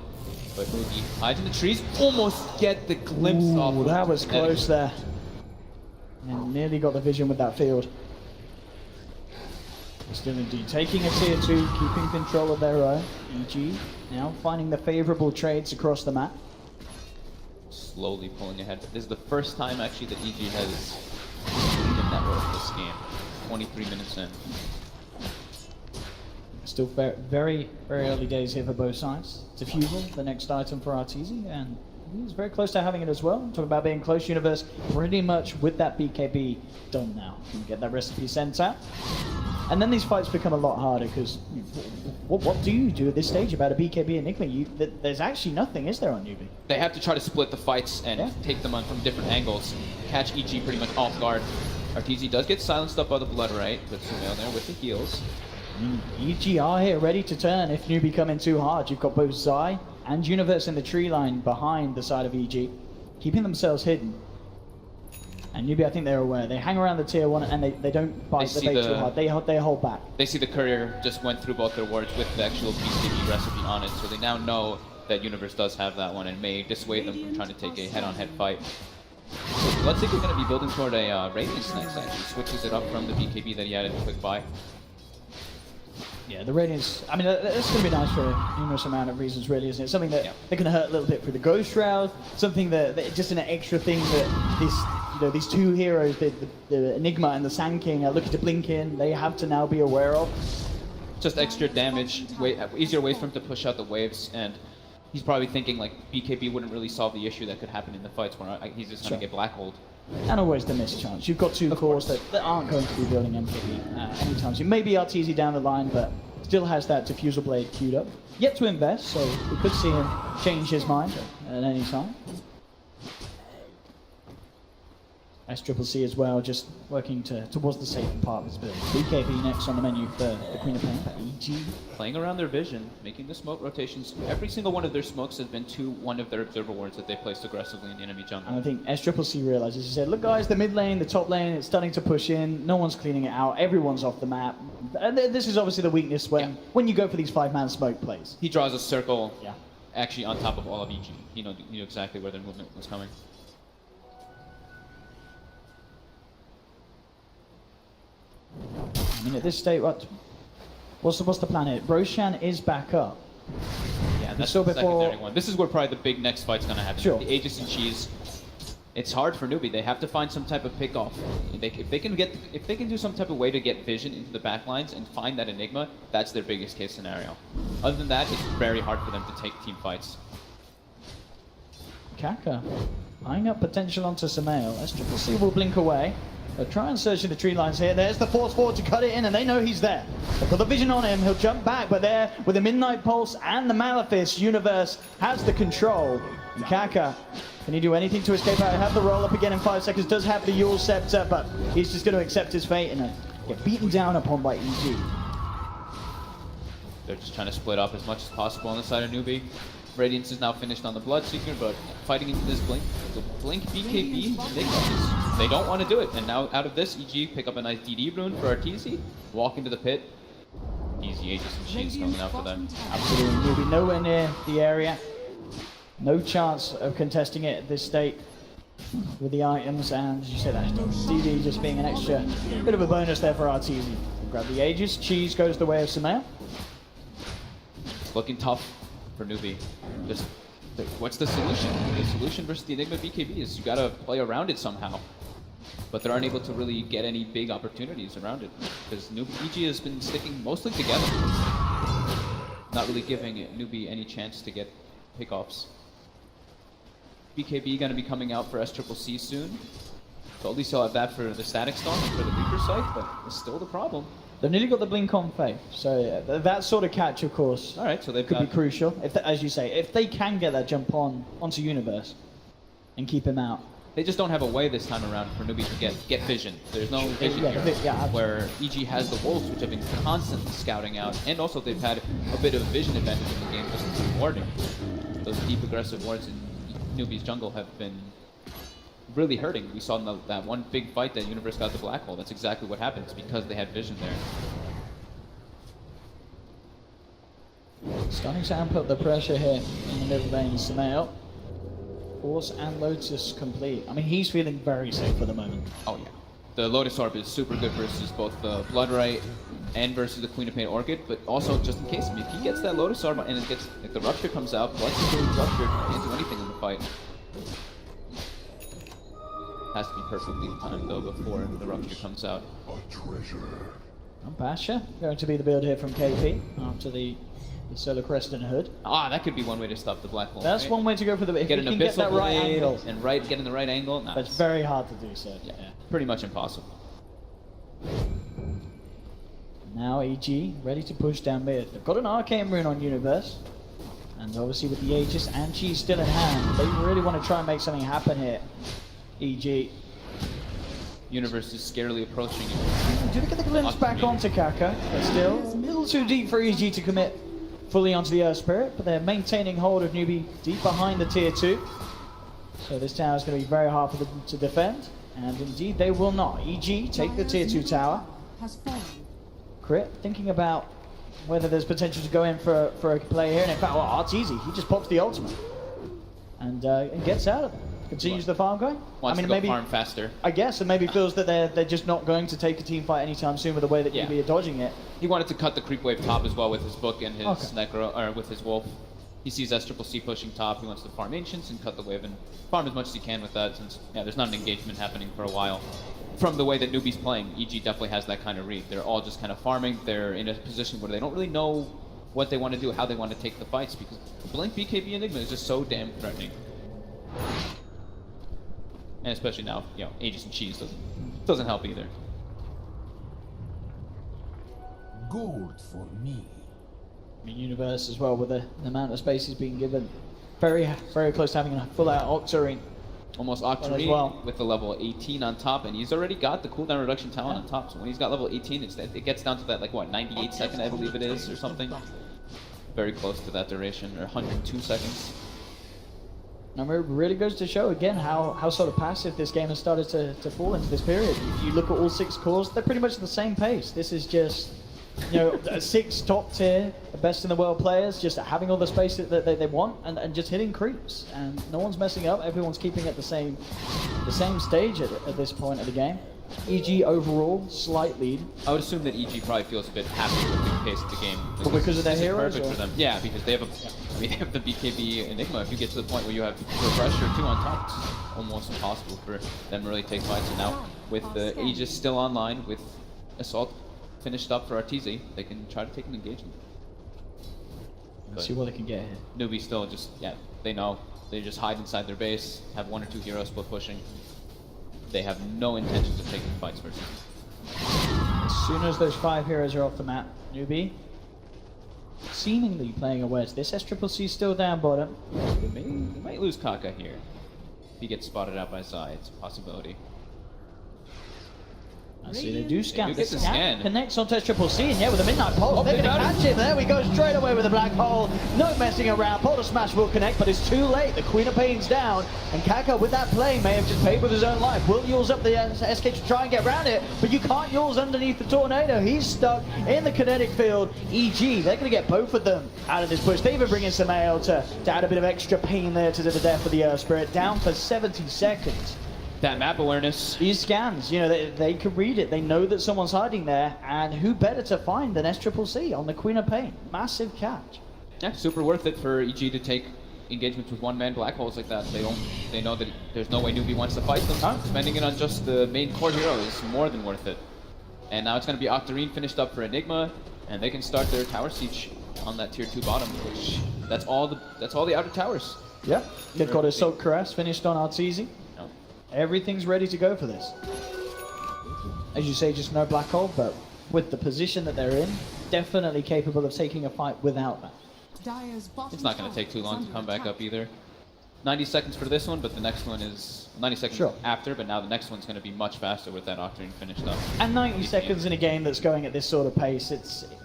But Mugi hides in the trees, almost get the glimpse off. Ooh, that was close there. And nearly got the vision with that field. Still indeed taking a tier 2, keeping control of their own. EG now finding the favorable trades across the map. Slowly pulling ahead. This is the first time actually that EG has the network this game. 23 minutes in. Still very early days here for both sides. Diffusal, the next item for Arteezy, and he's very close to having it as well. Talking about being close, Universe pretty much with that BKB done now. You can get that recipe sent out. And then these fights become a lot harder because what do you do at this stage about a BKB Enigma? There's actually nothing, is there, on Newbee? They have to try to split the fights and take them on from different angles. Catch EG pretty much off guard. Arteezy does get silenced up by the Blood Right, but Sumail there with the heals. EG are here ready to turn if Newbee come in too hard. You've got both Zai and Universe in the tree line behind the side of EG, keeping themselves hidden. And Newbee, I think they're aware. They hang around the tier 1 and they don't bite the bait too hard. They hold back. They see the courier just went through both their wards with the actual BKB recipe on it, so they now know that Universe does have that one and may dissuade them from trying to take a head-on-head fight. So Bloodseeker is going to be building toward a Radiance next, actually. Switches it up from the BKB that he had in the quick buy. Yeah, the Radiance, I mean, that's going to be nice for a numerous amount of reasons, really, isn't it? Something that they're going to hurt a little bit through the Ghost Shroud, something that just an extra thing that these two heroes, the Enigma and the Sand King, are looking to blink in. They have to now be aware of. Just extra damage, easier ways for him to push out the waves, and he's probably thinking like BKB wouldn't really solve the issue that could happen in the fights where he's just going to get black holed. And always the missed chance. You've got two cores that aren't going to be building MKB anytime soon. Maybe Arteezy down the line, but still has that Diffusal Blade queued up. Yet to invest, so we could see him change his mind at any time. SCCC as well, just working towards the safer part of his build. BKB next on the menu for the Queen of Pain, but EG. Playing around their vision, making the smoke rotations. Every single one of their smokes has been to one of their observer wards that they placed aggressively in the enemy jungle. And I think SCCC realizes, he said, look guys, the mid lane, the top lane, it's starting to push in, no one's cleaning it out, everyone's off the map. And this is obviously the weakness when you go for these 5-man smoke plays. He draws a circle actually on top of all of EG. He knew exactly where their movement was coming. I mean, at this state, what's the plan here? Roshan is back up. Yeah, that's the secondary one. This is where probably the big next fight's going to happen. Sure. The Aegis and Cheese. It's hard for Newbee. They have to find some type of pick-off. If they can do some type of way to get vision into the backlines and find that Enigma, that's their biggest case scenario. Other than that, it's very hard for them to take team fights. Kaka eyeing up potential onto Sumail. SCCC will blink away. They'll try and search in the tree lines here. There's the force forward to cut it in, and they know he's there. They've got the vision on him. He'll jump back, but there, with the Midnight Pulse and the Malefice, Universe has the control. And Kaka, can he do anything to escape out? He'll have the roll up again in 5 seconds. Does have the Yule Scepter, but he's just going to accept his fate and get beaten down upon by EG. They're just trying to split up as much as possible on the side of Newbee. Radiance is now finished on the Bloodseeker, but fighting into this Blink. The Blink BKB, they don't want to do it. And now out of this, EG pick up a nice DD rune for Arteezy, walk into the pit. Easy Aegis and Sheens coming out for them. Absolutely, Newbee nowhere near the area. No chance of contesting it at this state with the items, and as you said, DD just being an extra bit of a bonus there for Arteezy. Grab the Aegis, Cheese goes the way of Sumail. It's looking tough for Newbee. Just what's the solution? The solution versus the Enigma BKB is you gotta play around it somehow. But they aren't able to really get any big opportunities around it because EG has been sticking mostly together, not really giving Newbee any chance to get pickoffs. BKB gonna be coming out for SCCC soon, so at least he'll have that for the Static Storm and for the Reaper Scythe, but it's still the problem. They've nearly got the blink on Faith, so that sort of catch, of course, all right, so they could be crucial. If as you say, if they can get that jump onto Universe and keep him out. They just don't have a way this time around for Newbee to get vision. There's no vision here, where EG has the Wolves, which have been constantly scouting out, and also they've had a bit of vision advantage in the game just through warding. Those deep aggressive wards in Newbee's jungle have been really hurting. We saw in that one big fight that Universe got the black hole. That's exactly what happened. It's because they had vision there. Starting to amp up the pressure here in the middle lane. Sumail. Force and Lotus complete. I mean, he's feeling very safe for the moment. Oh yeah. The Lotus Orb is super good versus both the Blood Right and versus the Queen of Pain Orchid, but also just in case, I mean, if he gets that Lotus Orb and it gets, if the Rupture comes out, Bloodseeker is ruptured, can't do anything in the fight. Has to be perfectly timed though before the Rupture comes out. And Basha going to be the build here from KP after the Solar Crest and Hood. Ah, that could be one way to stop the black hole. That's right? one way to go for the... If Get you an can get that abyssal right blade angle. and get in the right angle. Nah, That's very hard to do so. yeah, pretty much impossible. Now EG ready to push down mid. They've got an Arcane Rune on Universe. And obviously with the Aegis and Chi still in hand, they really want to try and make something happen here. EG. Universe is scarily approaching you. Do they get the glimpse back onto Kaka? But still a little too deep for EG to commit fully onto the Earth Spirit, but they're maintaining hold of Newbee deep behind the tier 2. So this tower is going to be very hard for them to defend, and indeed they will not. EG take the tier 2 tower. Has fallen. Crit thinking about whether there's potential to go in for a play here, and in fact, well, Art's easy. He just pops the ultimate and gets out of it. Continues the farm going. Wants to go farm faster. I guess, and maybe feels that they're just not going to take a team fight anytime soon with the way that Newbee are dodging it. He wanted to cut the creep wave top as well with his book and his necro, or with his wolf. He sees SCCC pushing top. He wants to farm ancients and cut the wave and farm as much as he can with that, since there's not an engagement happening for a while. From the way that Newbee's playing, EG definitely has that kind of read. They're all just kind of farming. They're in a position where they don't really know what they want to do, how they want to take the fights, because Blink BKB Enigma is just so damn threatening. And especially now, Aegis and Cheese doesn't help either. Gold for me. I mean, Universe as well, with the amount of space he's being given. Very, very close to having a full-out Octarine. Almost as Octarine well. with the level 18 on top, and he's already got the cooldown reduction talent on top. So when he's got level 18, it gets down to that, like, what, 98 second, I believe it is, or something. Very close to that duration, or 102 seconds. And it really goes to show again how sort of passive this game has started to fall into this period. If you look at all 6 cores, they're pretty much at the same pace. This is just, 6 top tier, the best in the world players, just having all the space that they want and just hitting creeps. And no one's messing up. Everyone's keeping at the same stage at this point of the game. EG overall, slight lead. I would assume that EG probably feels a bit happy with the pace of the game. But because of their this is heroes? perfect for them. Yeah, because they have they have the BKB Enigma. If you get to the point where you have Refresher 2 on top, it's almost impossible for them to really take fights. And now, with the Aegis still online, with Assault finished up for Arteezy, they can try to take an engagement. Let's see what they can get here. Newbie still just, they know. They just hide inside their base, have 1 or 2 heroes split pushing. They have no intentions of taking fights versus them. As soon as those 5 heroes are off the map, Newbee seemingly playing a wedge. This SCCC is still down bottom. They might lose Kaka here. If he gets spotted out by Zai, it's a possibility. I see they do scan. They do get the scan. Connects onto SCCC, and with a Midnight Pulse, they're going to catch it. There we go, straight away with the Black Hole. No messing around. Polar Smash will connect, but it's too late. The Queen of Pain's down, and Kaka with that play may have just paid with his own life. Will Yules up the SK to try and get around it, but you can't Yules underneath the Tornado. He's stuck in the kinetic field. EG, they're going to get both of them out of this push. They even bring in Samael to add a bit of extra pain there to the death of the Earth Spirit. Down for 70 seconds. That map awareness. These scans, they can read it. They know that someone's hiding there, and who better to find than SCCC on the Queen of Pain? Massive catch. Yeah, super worth it for EG to take engagements with one-man black holes like that. They know that there's no way Newbee wants to fight them. Spending it on just the main core hero is more than worth it. And now it's going to be Octarine finished up for Enigma, and they can start their tower siege on that tier 2 bottom, which that's all the outer towers. Yeah, they've got Assault Caress finished on Arteezy. Everything's ready to go for this. As you say, just no black hole, but with the position that they're in, definitely capable of taking a fight without that. It's not going to take too long to come back up either. 90 seconds for this one, but the next one is 90 seconds after, but now the next one's going to be much faster with that Octarine finished up. And 90 seconds in a game that's going at this sort of pace,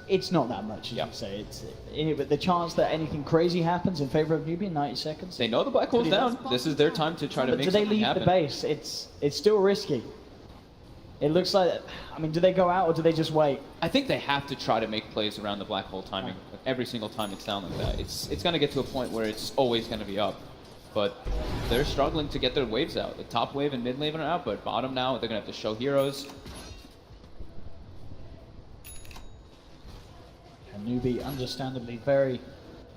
it's not that much, as you say. But the chance that anything crazy happens in favor of Newbee in 90 seconds. They know the black hole's down. This is their time to try to make something happen. Do they leave the base? It's still risky. It looks like, do they go out or do they just wait? I think they have to try to make plays around the black hole timing. Every single time it's down like that. It's going to get to a point where it's always going to be up. But they're struggling to get their waves out. The top wave and mid wave are out, but bottom now, they're going to have to show heroes. And Newbee, understandably, very,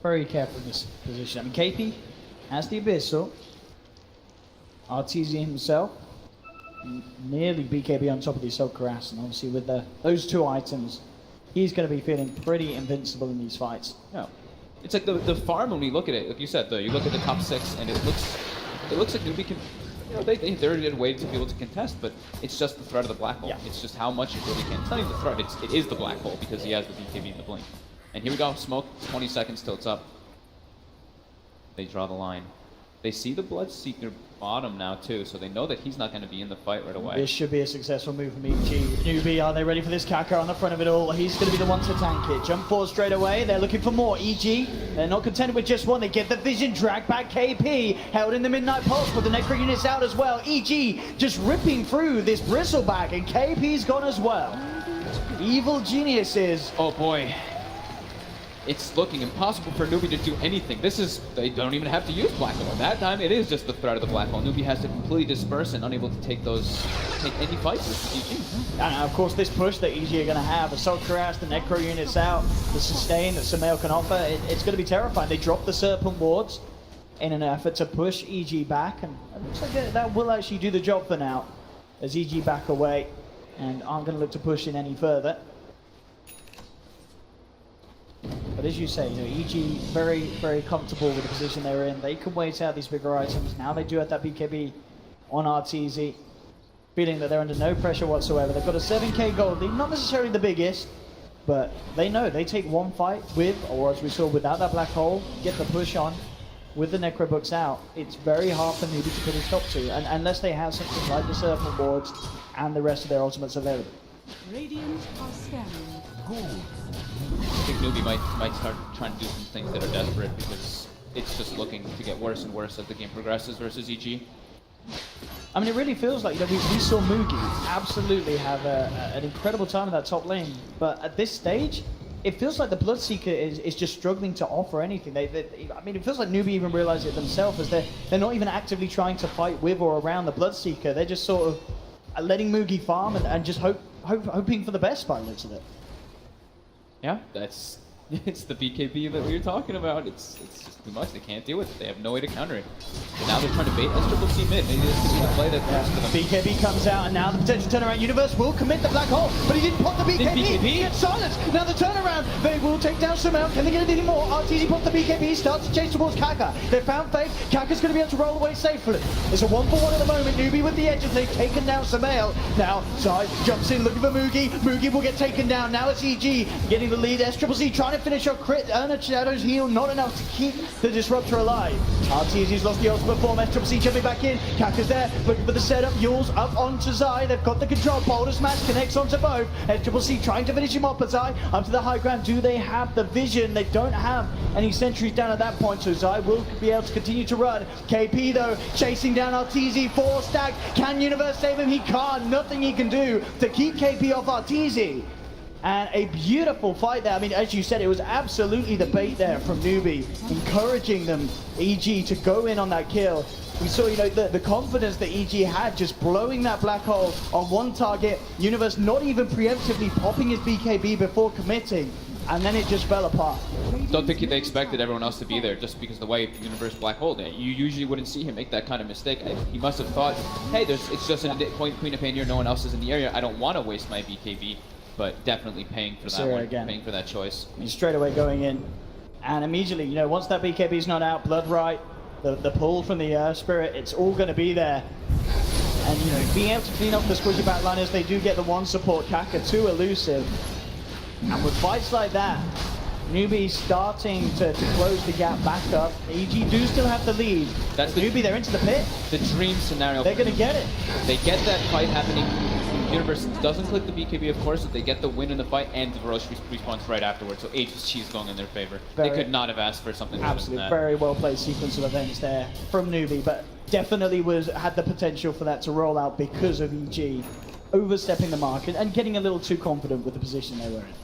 very careful in this position. KP has the Abyssal. Arteezy himself nearly BKB on top of the Assault Cuirass, and obviously with those two items, he's going to be feeling pretty invincible in these fights. Yeah. It's like the farm when we look at it, like you said, you look at the top 6 and it looks like Newbee can, they're in a way to be able to contest, but it's just the threat of the black hole. Yeah. It's just how much it really can. It's not even the threat, it is the black hole because he has the BKB in the blink. And here we go, smoke, 20 seconds till it's up. They draw the line. They see the Bloodseeker bottom now too, so they know that he's not going to be in the fight right away. This should be a successful move from EG. Newbee, are they ready for this? Kaka on the front of it all. He's going to be the one to tank it. Jump forward straight away. They're looking for more. EG, they're not contented with just one. They get the vision. Drag back KP. Held in the Midnight Pulse with the necro units out as well. EG just ripping through this bristleback, and KP's gone as well. Evil geniuses. Oh boy. It's looking impossible for Newbee to do anything. They don't even have to use Black Hole. That time, it is just the threat of the Black Hole. Newbee has to completely disperse and unable to take any fights with EG. And of course, this push that EG are going to have, Assault Cuirass, the Necro units out, the sustain that Sumail can offer, it's going to be terrifying. They drop the Serpent Wards in an effort to push EG back, and it looks like that will actually do the job for now, as EG back away and aren't going to look to push in any further. But as you say, EG very, very comfortable with the position they're in. They can wait out these bigger items. Now they do have that BKB on RTZ, feeling that they're under no pressure whatsoever. They've got a 7k gold lead, not necessarily the biggest, but they know they take one fight with, or as we saw without that black hole, get the push on with the Necro books out. It's very hard for Newbee to put a stop to, and unless they have something like the Serpent Wards and the rest of their ultimates available. Radiant are scanning. Gold. I think Newbee might start trying to do some things that are desperate because it's just looking to get worse and worse as the game progresses versus EG. I mean, it really feels like, we saw Mugi absolutely have an incredible time in that top lane, but at this stage, it feels like the Bloodseeker is just struggling to offer anything. I mean, it feels like Newbee even realized it themselves, as they're not even actively trying to fight with or around the Bloodseeker. They're just sort of letting Mugi farm and just hoping for the best by the looks of it. Yeah, it's the BKB that we were talking about. It's just too much. They can't deal with it. They have no way to counter it. But now they're trying to bait SCC mid. Maybe this could be the play that works for them. BKB comes out, and now the potential turnaround. Universe will commit the black hole, but he didn't pop the BKB. He gets silenced. Now the turnaround. They will take down Sumail. Can they get anything more? RTZ pops the BKB, starts to chase towards Kaka. They found Faith. Kaka's going to be able to roll away safely. It's a 1-for-1 at the moment. Newbee with the edges. They've taken down Sumail. Now Zai jumps in looking for Mugi. Mugi will get taken down. Now it's EG getting the lead. SCC trying to finish her crit. Earn a Shadow's heal, not enough to keep the Disruptor alive. RTZ's lost the ultimate form. SCC jumping back in. Kaka's there, looking for the setup. Yule's up onto Zai. They've got the control. Boulder Smash connects onto both. SCC trying to finish him off, but Zai up to the high ground. Do they have the vision? They don't have any sentries down at that point, so Zai will be able to continue to run. KP though, chasing down RTZ. 4 stack. Can Universe save him? He can't. Nothing he can do to keep KP off RTZ. And a beautiful fight there. I mean, as you said, it was absolutely the bait there from Newbee, encouraging them, EG, to go in on that kill. We saw, the confidence that EG had, just blowing that black hole on one target. Universe not even preemptively popping his BKB before committing, and then it just fell apart. Don't think they expected everyone else to be there just because the way Universe black hole did. You usually wouldn't see him make that kind of mistake. He must have thought, hey, it's just a Queen of Pain here, no one else is in the area. I don't want to waste my BKB. But definitely paying for that one, again. paying for that choice. He's straight away going in, and immediately, once that BKB's not out, Blood Right, the pull from the Spirit, it's all going to be there. And being able to clean up the squishy backliners, they do get the one support. Kaka too elusive, and with fights like that, Newbee starting to close the gap back up. EG do still have the lead. That's Newbee, they're into the pit. The dream scenario. They're going to get it. They get that fight happening. Universe doesn't click the BKB, of course, but they get the win in the fight, and the Roche respawns right afterwards. So HSG's going in their favor. They could not have asked for something better than that. Very well played sequence of events there from Newbee, but definitely had the potential for that to roll out because of EG overstepping the mark and getting a little too confident with the position they were in.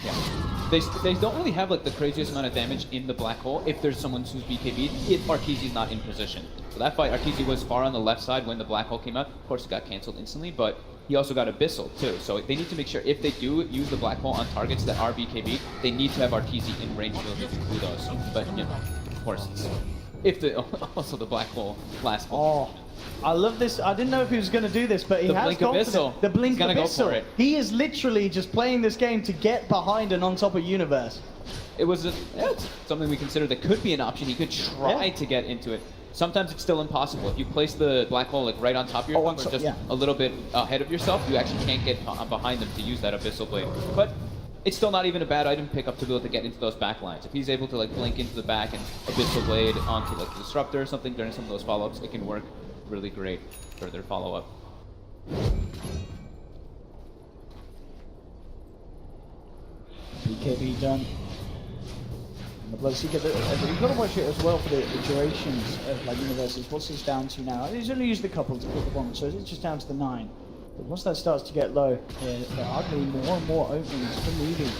Yeah. They don't really have the craziest amount of damage in the black hole if there's someone who's BKB, if Arteezy's not in position. So that fight, Arteezy was far on the left side when the black hole came out. Of course, it got cancelled instantly, but he also got Abyssal too. So they need to make sure if they do use the black hole on targets that are BKB, they need to have Arteezy in range to do those. But of course, If the also the black hole blast ball. Oh, I love this. I didn't know if he was going to do this, but he The has Blink gone for Abyssal. the Blink He's gonna go for Abyssal. it. He is literally just playing this game to get behind and on top of Universe. It was it's something we considered that could be an option. He could try to get into it. Sometimes it's still impossible. If you place the black hole like right on top of your thumb, or just a little bit ahead of yourself, you actually can't get behind them to use that Abyssal Blade. But it's still not even a bad item pick up to be able to get into those back lines. If he's able to like blink into the back and Abyssal Blade onto like the Disruptor or something during some of those follow-ups, it can work really great for their follow-up. BKB done. And the Bloodseeker, you've got to watch it as well for the durations of like Universes. What's this down to now? He's only used a couple to put the bomb, so it's just down to the 9. But once that starts to get low, there are going to be more and more openings for Newbee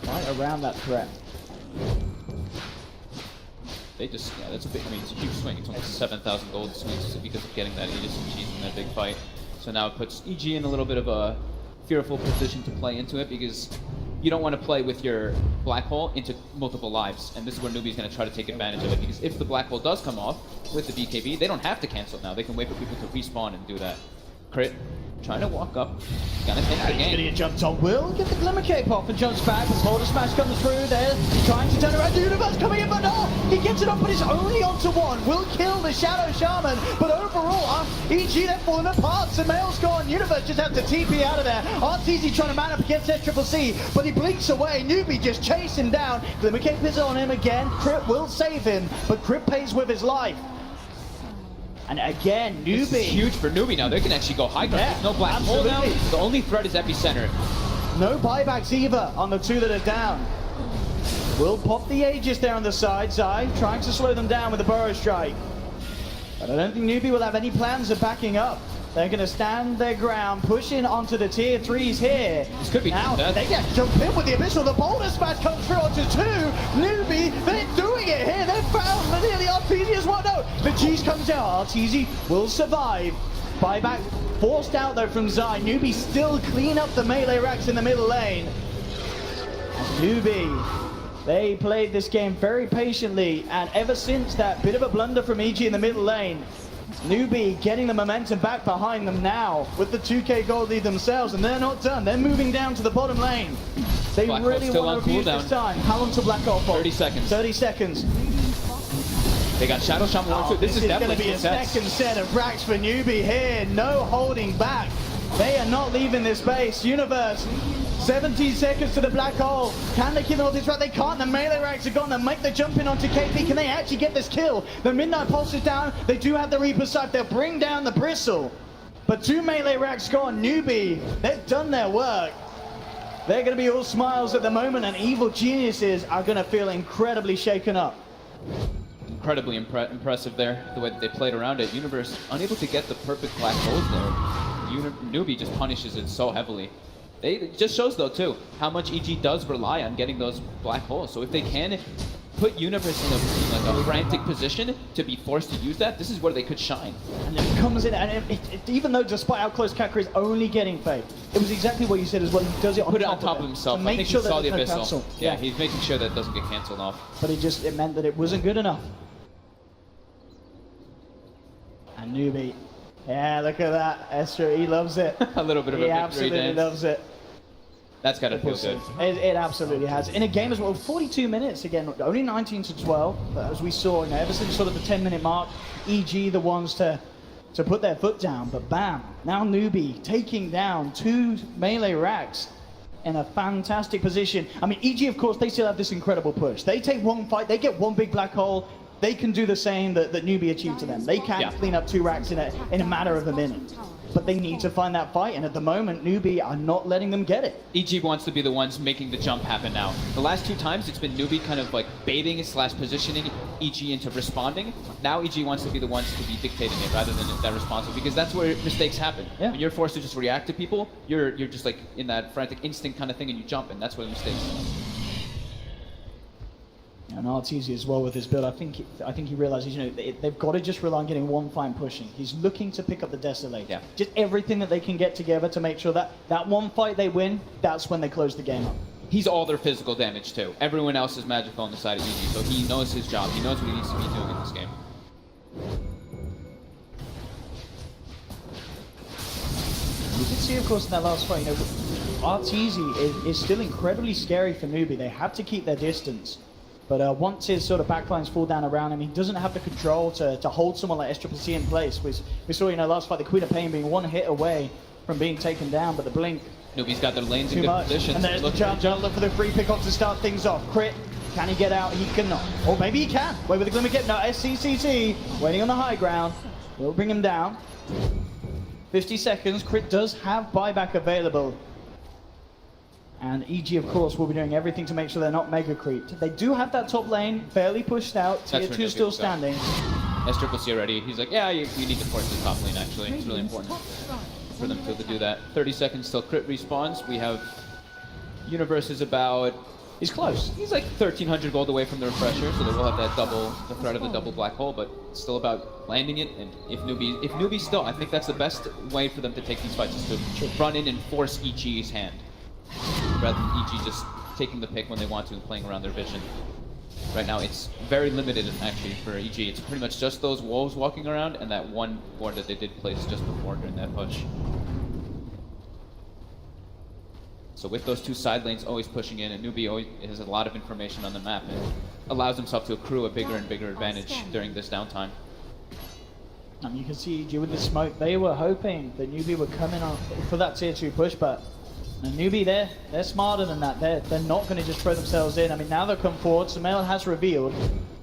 right around that threat. They just, that's a big, I mean, it's a huge swing. It's almost 7,000 gold swings because of getting that Aegis and Cheese in that big fight. So now it puts EG in a little bit of a fearful position to play into it because you don't want to play with your black hole into multiple lives. And this is where Newbee's going to try to take advantage of it because if the black hole does come off with the BKB, they don't have to cancel it now. They can wait for people to respawn and do that. Crit, trying to walk up, gonna take the He's game. gonna get jumped on. Will get the Glimmer Cape off and jumps back. The Boulder Smash comes through there, trying to turn around. The Universe coming in, but no! He gets it off, but it's only onto 1. Will kill the Shadow Shaman, but overall, EG they're falling apart. Samael's gone. Universe just has to TP out of there. Arteezy trying to man up against that Triple C, but he blinks away. Newbee just chasing down. Glimmer Cape is on him again. Crit will save him, but Crit pays with his life. And again, Newbee. This is huge for Newbee now. They can actually go high ground. There's no black hole now. The only threat is Epicenter. No buybacks either on the 2 that are down. Will pop the Aegis there on the side. Zai trying to slow them down with the Burrow Strike. But I don't think Newbee will have any plans of backing up. They're going to stand their ground, pushing onto the tier 3s here. This could be now, death. they get jump in with the Abyssal. The Boulder Smash comes through onto 2. Newbee, they're doing it here. They're found nearly Arteezy as well. No, the cheese comes out. Arteezy will survive. Buyback forced out though from Zai. Newbee still clean up the melee racks in the middle lane. And Newbee, they played this game very patiently, and ever since that bit of a blunder from EG in the middle lane, Newbee getting the momentum back behind them now with the 2k gold lead themselves, and they're not done. They're moving down to the bottom lane. They Black really Hole's still want on to abuse cooldown. this time. How long till Black Hole fall? 30 seconds. 30 seconds. They got Shadow Shaman 1, 2. This is going to definitely be a second set of racks for Newbee here. No holding back. They are not leaving this base. Universe, 17 seconds to the black hole. Can they kill them off this rack? They can't. The melee racks are gone. They make the jump in onto KP. Can they actually get this kill? The Midnight Pulse is down. They do have the Reaper Sight. They'll bring down the Bristle. But 2 melee racks gone. Newbee, they've done their work. They're going to be all smiles at the moment, and Evil Geniuses are going to feel incredibly shaken up. Incredibly impressive there, the way that they played around it. Universe unable to get the perfect black holes there. Newbee just punishes it so heavily. It just shows though too how much EG does rely on getting those black holes. So if they can put Universe in a frantic position to be forced to use that, this is where they could shine. And it comes in, and even though despite how close Kakra is only getting fade, it was exactly what you said as well. He does it on Put it top on top of it himself. to I make think sure he saw that the there's no Abyssal. cancel. Yeah, he's making sure that it doesn't get canceled off. But it meant that it wasn't good enough. And Newbee, yeah, look at that. Esther, he loves it. A little bit of he a victory absolutely dance. loves it. That's gotta feel good. It absolutely has. In a game as well, 42 minutes again, only 19 to 12, but as we saw, ever since sort of the 10-minute mark, EG the ones to put their foot down, but bam, now Newbee taking down 2 melee racks in a fantastic position. I mean, EG, of course, they still have this incredible push. They take 1 fight, they get 1 big black hole, they can do the same that Newbee achieved to them. They can clean up 2 racks in a matter of a minute. But they need to find that fight, and at the moment, Newbee are not letting them get it. EG wants to be the ones making the jump happen now. The last 2 times, it's been Newbee kind of like baiting / positioning EG into responding. Now EG wants to be the ones to be dictating it rather than that responsive, because that's where mistakes happen. Yeah. When you're forced to just react to people, you're just like in that frantic instinct kind of thing, and you jump, and that's where the mistakes come. And Arteezy as well with his build, I think he realizes, they've got to just rely on getting 1 fight pushing. He's looking to pick up the Desolate. Yeah. Just everything that they can get together to make sure that 1 fight they win, that's when they close the game up. he's all their physical damage too. Everyone else is magical on the side of EG, so he knows his job. He knows what he needs to be doing in this game. You can see, of course, in that last fight, you know, Arteezy is still incredibly scary for Newbee. They have to keep their distance. But once his sort of backlines fall down around him, he doesn't have the control to hold someone like SCCC in place. We saw, you know, last fight, the Queen of Pain being one hit away from being taken down, but the blink... Newbee's got their lanes in too good much. positions. And there's the jump, look for the free pick off to start things off. Crit, can he get out? He cannot. Or maybe he can. Wait with the glimmer get. No, SCCC waiting on the high ground. Will bring him down. 50 seconds. Crit does have buyback available. And EG, of course, will be doing everything to make sure they're not mega creeped. They do have that top lane fairly pushed out. Tier 2 still standing. SCCC already. He's like, yeah, you need to force the top lane, actually. It's really important for them to do that. 30 seconds till Crit respawns. We have... Universe is about... He's close. He's like 1,300 gold away from the refresher, so they will have that the threat of the double black hole, but it's still about landing it. And if Newbee still, I think that's the best way for them to take these fights, is to run in and force EG's hand, rather than EG just taking the pick when they want to and playing around their vision. Right now, it's very limited actually for EG. It's pretty much just those wolves walking around and that one ward that they did place just before during that push. So with those two side lanes always pushing in, and Newbee always has a lot of information on the map and allows himself to accrue a bigger and bigger advantage during this downtime. And you can see EG with the smoke. They were hoping that Newbee would come in for that tier 2 push, but Newbee, they're smarter than that. They're not going to just throw themselves in. I mean, now they'll come forward. Sumail has revealed.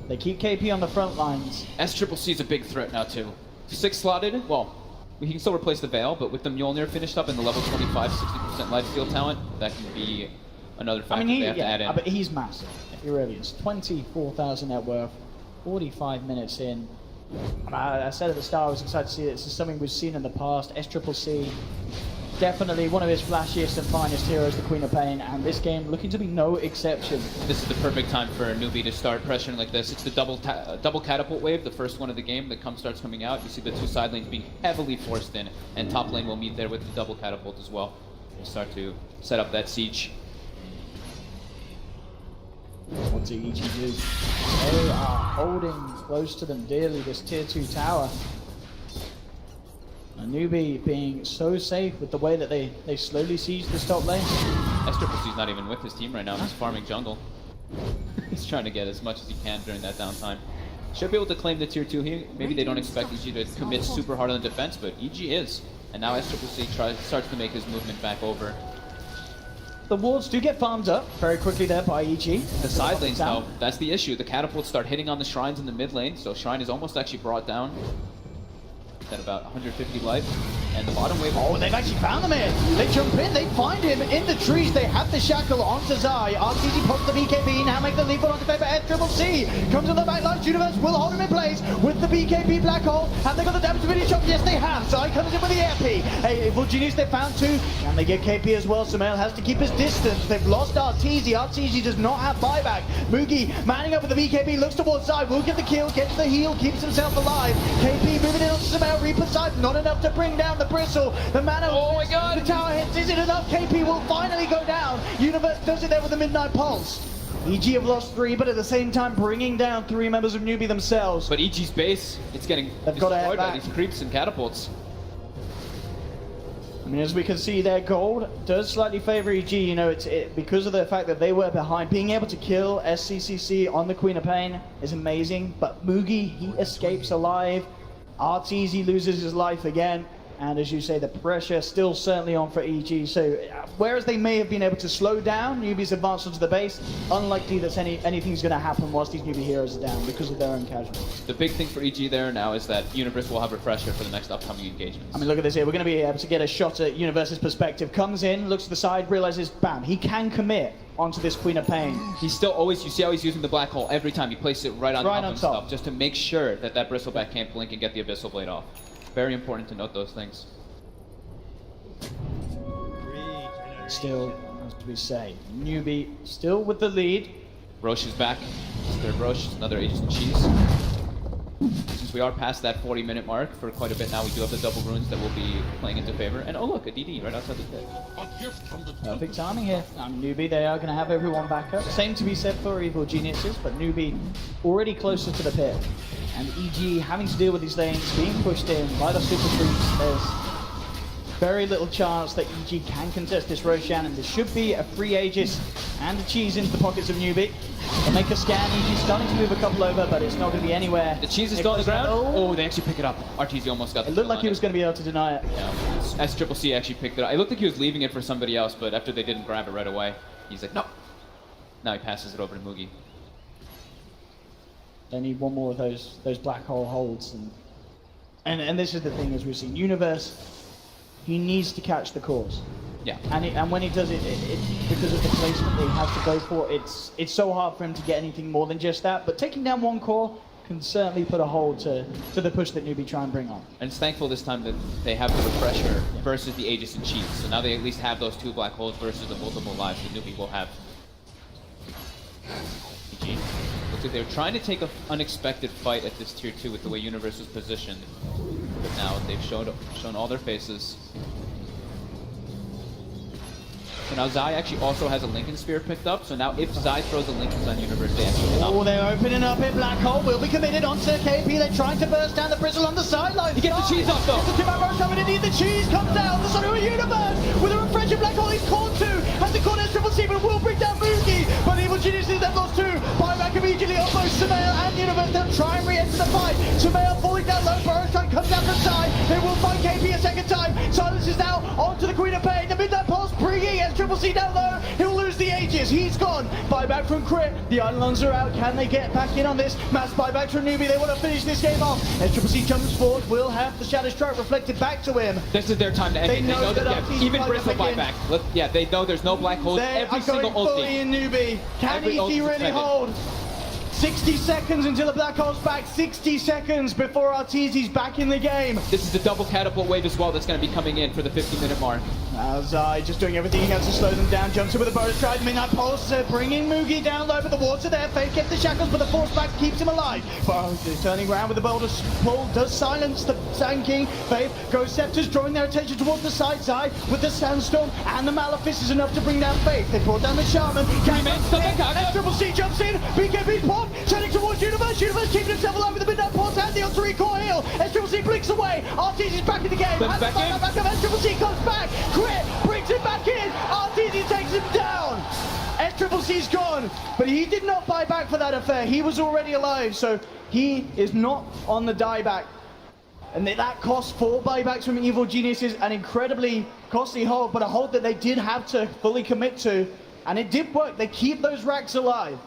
They keep KP on the front lines. SCCC is a big threat now too. 6 slotted, well, he can still replace the Veil, but with the Mjolnir finished up and the level 25, 60% life steal talent, that can be another factor they have to add in. But he's massive. He really is. 24,000 net worth, 45 minutes in. And I said at the start I was excited to see it. This is something we've seen in the past. SCCC, definitely one of his flashiest and finest heroes, the Queen of Pain, and this game looking to be no exception. This is the perfect time for Newbee to start pressuring like this. It's the double catapult wave, the first one of the game that starts coming out. You see the two side lanes being heavily forced in, and top lane will meet there with the double catapult as well. We'll start to set up that siege. What do EG do? They are holding close to them dearly, this tier 2 tower. And Newbee being so safe with the way that they slowly siege this top lane. SCCC's not even with his team right now, he's farming jungle. He's trying to get as much as he can during that downtime. Should be able to claim the tier 2 here. Maybe they don't expect EG to commit super hard on the defense, but EG is. And now SCCC starts to make his movement back over. The wards do get farmed up very quickly there by EG. The side lanes though, that's the issue. The catapults start hitting on the shrines in the mid lane, so shrine is almost actually brought down. At about 150 life, and the bottom wave. Oh, they've actually found him here. They jump in, they find him in the trees. They have the shackle onto Zai. Arteezy pops the BKB, now make the leap onto paper. SCCC comes to the back line. Universe will hold him in place with the BKB black hole. Have they got the damage to finish off? Yes, they have. Zai comes in with the AP. Hey, Vulgenius, they found 2. And they get KP as well. Sumail has to keep his distance. They've lost Arteezy. Arteezy does not have buyback. Mugi manning up with the BKB, looks towards Zai. Will get the kill, gets the heal, keeps himself alive. KP moving in onto Sumail. Reaper side, not enough to bring down the bristle. The mana, oh my god, the tower hits, is it enough? KP will finally go down. Universe does it there with the Midnight Pulse. EG have lost 3, but at the same time bringing down 3 members of Newbee themselves. But EG's base, it's getting destroyed by these creeps and catapults. I mean, as we can see there, gold does slightly favor EG. You know, it's because of the fact that they were behind. Being able to kill SCCC on the Queen of Pain is amazing, but Mugi, he escapes alive. Arteezy loses his life again, and as you say, the pressure still certainly on for EG. So whereas they may have been able to slow down Newbee's advance onto the base, unlikely that anything's going to happen whilst these Newbee heroes are down because of their own casualties. The big thing for EG there now is that Universe will have refresher for the next upcoming engagements. I mean, look at this here. We're going to be able to get a shot at Universe's perspective. Comes in, looks to the side, realizes, bam, he can commit onto this Queen of Pain. He's still always, you see how he's using the black hole every time. He places it right on top of himself, just to make sure that that bristleback can't blink and get the Abyssal Blade off. Very important to note those things. Still, as we say, Newbee still with the lead. Roche is back. Third Roche, another Agent Cheese. Since we are past that 40-minute mark for quite a bit now, we do have the double runes that will be playing into favor. And oh look, a DD right outside the pit. Perfect timing here. Newbee, they are going to have everyone back up. Same to be said for Evil Geniuses, but Newbee already closer to the pit. And EG having to deal with these lanes, being pushed in by the super troops. There's very little chance that EG can contest this Roshan, and there should be a free Aegis and a cheese into the pockets of Newbee. They'll make a scan. EG's starting to move a couple over, but it's not going to be anywhere. The cheese is still on the ground. Oh, they actually pick it up. RTZ almost got the It looked like he was going to be able to deny it. Yeah, SCCC actually picked it up. It looked like he was leaving it for somebody else, but after they didn't grab it right away, he's like, no. Now he passes it over to Mugi. They need one more of those black hole holds, and this is the thing, as we've seen, Universe, he needs to catch the cores. Yeah. And when he does it, because of the placement that he has to go for, it's so hard for him to get anything more than just that. But taking down one core can certainly put a hold to the push that Newbee try and bring on. And it's thankful this time that they have the refresher versus the Aegis and Cheese. So now they at least have those two black holes versus the multiple lives that Newbee will have. GG. Looks like they're trying to take an unexpected fight at this tier 2 with the way Universe is positioned. But now they've shown all their faces. So now Zai actually also has a Lincoln Sphere picked up, so now if Zai throws a Lincoln on Universe, they actually win. Oh, they're opening up it. Black Hole will be committed onto KP. They're trying to burst down the Bristle on the sideline. He gets the cheese off though. The two-man rush coming in, the cheese comes down. The Son of Universe with a refresher. Black Hole is caught two. Has the corner SCCC, but will bring down Mugi. But Evil Geniuses, they've lost two. Buyback immediately on both Sumail and Universe. They'll try and re-enter the fight. Sumail falling down low. Burrowstrike comes down from side. They will find KP a second time. Silence is now onto the Queen of Pain. The midnight pulse bringing SCCC down low. He'll lose the Aegis. He's gone. Buyback from Crit. The Islanders are out. Can they get back in on this? Mass buyback from Newbee. They want to finish this game off. SCCC jumps forward. Will have the Shadow Strike reflected back to him. This is their time to end it. They know that even Bristle buyback. Yeah, they know there's no black holes. Every single ulti. In Newbee. Can he really hold? 60 seconds until the black hole's back. 60 seconds before Arteezy's back in the game. This is the double catapult wave as well that's going to be coming in for the 50-minute mark. Now Zai just doing everything he can to slow them down. Jumps in with a bonus stride. Midnight Pulse bringing Mugi down low, but the wards are there. Faith gets the shackles, but the force back keeps him alive. Burrows is turning around with the boulder pull. Does silence the Sand King. Faith goes Scepters, drawing their attention towards the side. Zai with the Sandstorm and the Malefice is enough to bring down Faith. They brought down the Shaman. SCCC jumps in. BKB's pop. Turning towards Universe. Universe keeping himself alive with the Midnight Pulse and the ultra core heal. SCCC blinks away. Arteezy's back in the game. Back in. SCCC comes back. Crit brings him back in. Arteezy takes him down. SCCC's gone, but he did not buy back for that affair. He was already alive, so he is not on the dieback. And that cost 4 buybacks from Evil Geniuses, an incredibly costly hold, but a hold that they did have to fully commit to, and it did work. They keep those racks alive.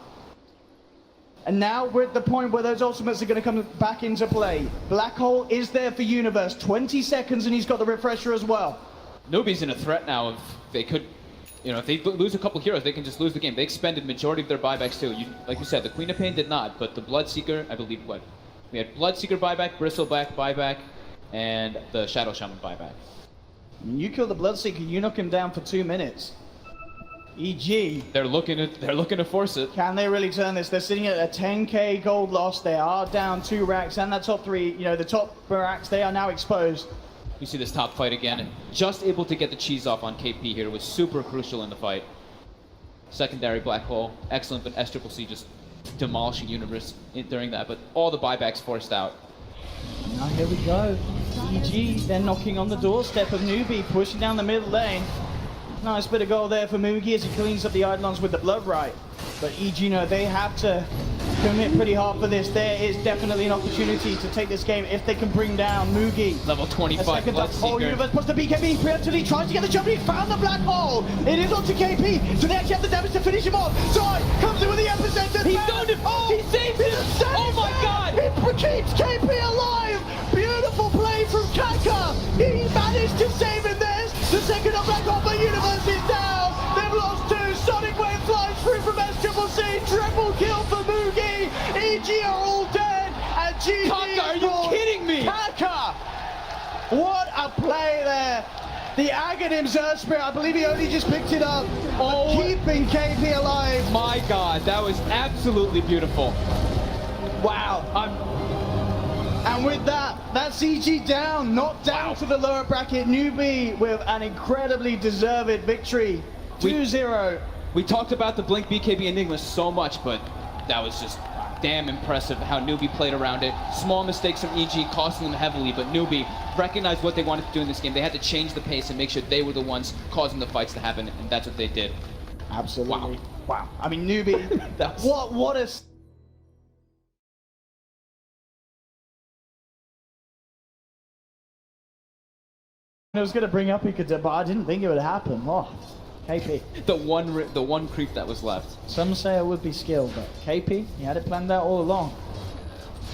And now we're at the point where those ultimates are going to come back into play. Black Hole is there for Universe. 20 seconds and he's got the refresher as well. Newbee's in a threat now. If they could, if they lose a couple heroes, they can just lose the game. They expended majority of their buybacks too. Like you said, the Queen of Pain did not, but the Bloodseeker, I believe, we had Bloodseeker buyback, Bristle buyback, and the Shadow Shaman buyback. When you kill the Bloodseeker, you knock him down for 2 minutes. EG. They're looking to force it. Can they really turn this? They're sitting at a 10k gold loss. They are down 2 racks, and that top 3, the top racks, they are now exposed. You see this top fight again, and just able to get the cheese off on KP here was super crucial in the fight. Secondary black hole, excellent, but SCCC just demolishing Universe during that, but all the buybacks forced out. Now here we go. EG, they're knocking on the doorstep of Newbee, pushing down the middle lane. Nice bit of goal there for Mugi as he cleans up the Eidolons with the blood right. But EG, they have to commit pretty hard for this. There is definitely an opportunity to take this game if they can bring down Mugi. Level 25 Bloodseeker. Universe puts the BKB preemptively, tries to get the jump. He found the black hole. It is onto KP, so they actually have the damage to finish him off. Zai comes in with the epicenter. He found him. Oh, he saved him. Oh my God! It keeps KP alive. Beautiful play from Kaka. He managed to save him. The second up black hole, but Universe is down. They've lost 2. Sonic Wave flies through from SCCC. Triple kill for Mugi. EG are all dead. And GG. Kaka, are you kidding me? Kaka. What a play there. The Aghanim Zerg Spirit, I believe he only just picked it up. Oh, keeping KP alive. My God, that was absolutely beautiful. Wow. And with that, that's EG down, knocked down to the lower bracket. Newbee with an incredibly deserved victory. 2-0. We talked about the Blink BKB Enigma so much, but that was just damn impressive how Newbee played around it. Small mistakes from EG costing them heavily, but Newbee recognized what they wanted to do in this game. They had to change the pace and make sure they were the ones causing the fights to happen, and that's what they did. Absolutely. Wow. I mean, Newbee, what a... I was going to bring up Ikuta, but I didn't think it would happen. Oh, KP. The one creep that was left. Some say it would be skill, but KP, he had it planned out all along.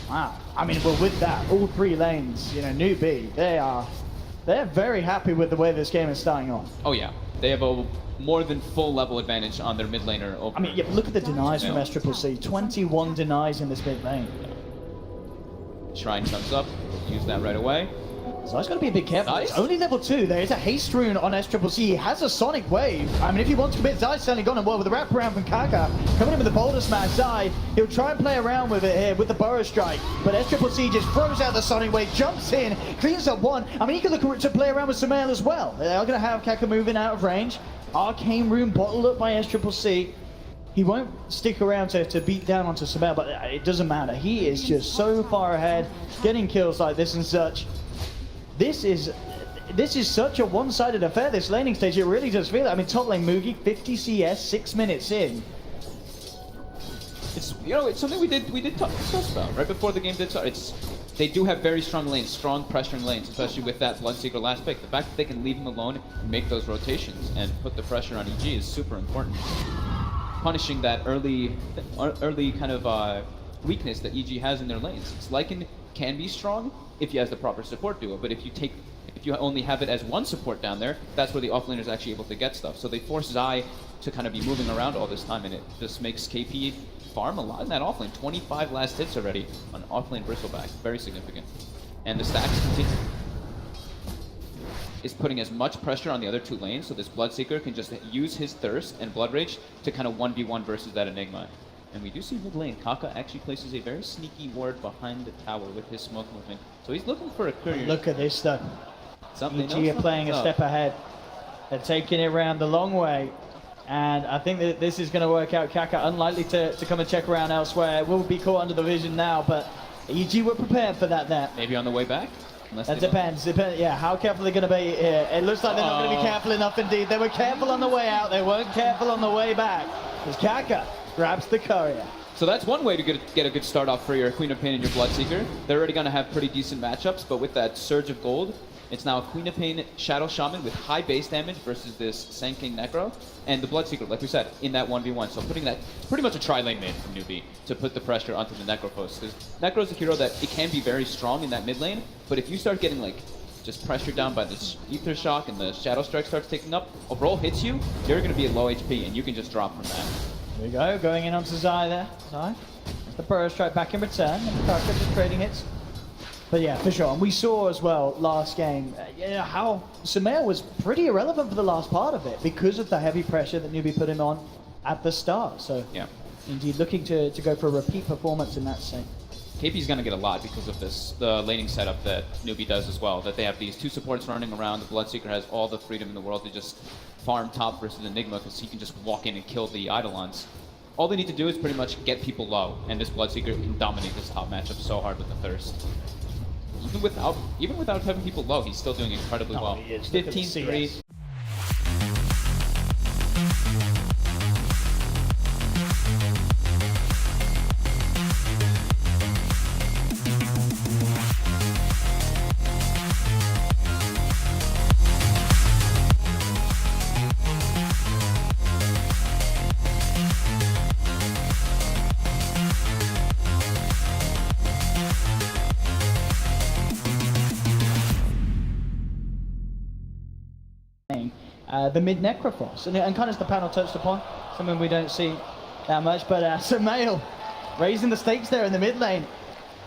Wow. I mean, well, with that, all three lanes, you know, Newbee, they're very happy with the way this game is starting off. Oh yeah, they have a more than full level advantage on their mid laner. Over I mean, yeah, look at the denies from SCCC. 21 denies in this mid lane. Shrine comes up, use that right away. So he's got to be a bit careful. Nice. It's only level 2. There is a haste rune on SCCC. He has a Sonic Wave. I mean, if he wants to commit, Zai's certainly gone, and well, with the wraparound from Kaka, coming in with the Boulder Smash, Zai, he'll try and play around with it here, with the Burrow Strike, but SCCC just throws out the Sonic Wave, jumps in, cleans up one. I mean, he can look to play around with Sumail as well. They're going to have Kaka moving out of range. Arcane Rune bottled up by SCCC. He won't stick around to beat down onto Sumail, but it doesn't matter. He is just so far ahead, getting kills like this and such. This is such a one-sided affair, this laning stage. It really does feel it. I mean, top lane Mugi, 50 CS, 6 minutes in. It's, you know, it's something we did talk about right before the game did start. They do have very strong lanes, strong pressuring lanes, especially with that Bloodseeker last pick. The fact that they can leave him alone and make those rotations and put the pressure on EG is super important. Punishing that early kind of weakness that EG has in their lanes. It's Lycan can be strong if he has the proper support duo, but if you only have it as one support down there, that's where the offlaner is actually able to get stuff. So they force Zai to kind of be moving around all this time, and it just makes KP farm a lot in that offlane. 25 last hits already on offlane Bristleback, very significant. And the stacks continue. Is putting as much pressure on the other two lanes, so this Bloodseeker can just use his Thirst and Blood Rage to kind of 1v1 versus that Enigma. And we do see mid lane, Kaka actually places a very sneaky ward behind the tower with his smoke movement. So he's looking for a courier. Look at this though. EG are playing a step ahead. They're taking it around the long way. And I think that this is going to work out. Kaka unlikely to come and check around elsewhere. Will be caught under the vision now, but EG were prepared for that there. Maybe on the way back? That depends. Yeah, how careful they're going to be here. It looks like they're not going to be careful enough indeed. They were careful on the way out. They weren't careful on the way back. Because Kaka grabs the courier. So that's one way to get a good start off for your Queen of Pain and your Bloodseeker. They're already going to have pretty decent matchups, but with that surge of gold, it's now a Queen of Pain Shadow Shaman with high base damage versus this Sand King Necro, and the Bloodseeker, like we said, in that 1v1. So putting that, pretty much a tri-lane main from Newbee to put the pressure onto the Necro post. Because Necro's a hero that it can be very strong in that mid lane, but if you start getting like just pressured down by this Ether Shock and the Shadow Strike starts taking up, a roll hits you, you're going to be at low HP and you can just drop from that. There we go, going in onto Zai there. Zai, the Burrow Strike back in return, and Kaka just trading hits. But yeah, for sure. And we saw as well last game how Sumail was pretty irrelevant for the last part of it because of the heavy pressure that Newbee put him on at the start. So yeah, indeed looking to go for a repeat performance in that sense. KP's going to get a lot because of this, the laning setup that Newbee does as well, that they have these two supports running around. The Bloodseeker has all the freedom in the world to just farm top versus Enigma because he can just walk in and kill the Eidolons. All they need to do is pretty much get people low, and this Bloodseeker can dominate this top matchup so hard with the Thirst. Even without having people low, he's still doing incredibly well. 15-3. The mid Necrofrost, and kind of as the panel touched upon, something we don't see that much, but Sumail raising the stakes there in the mid lane,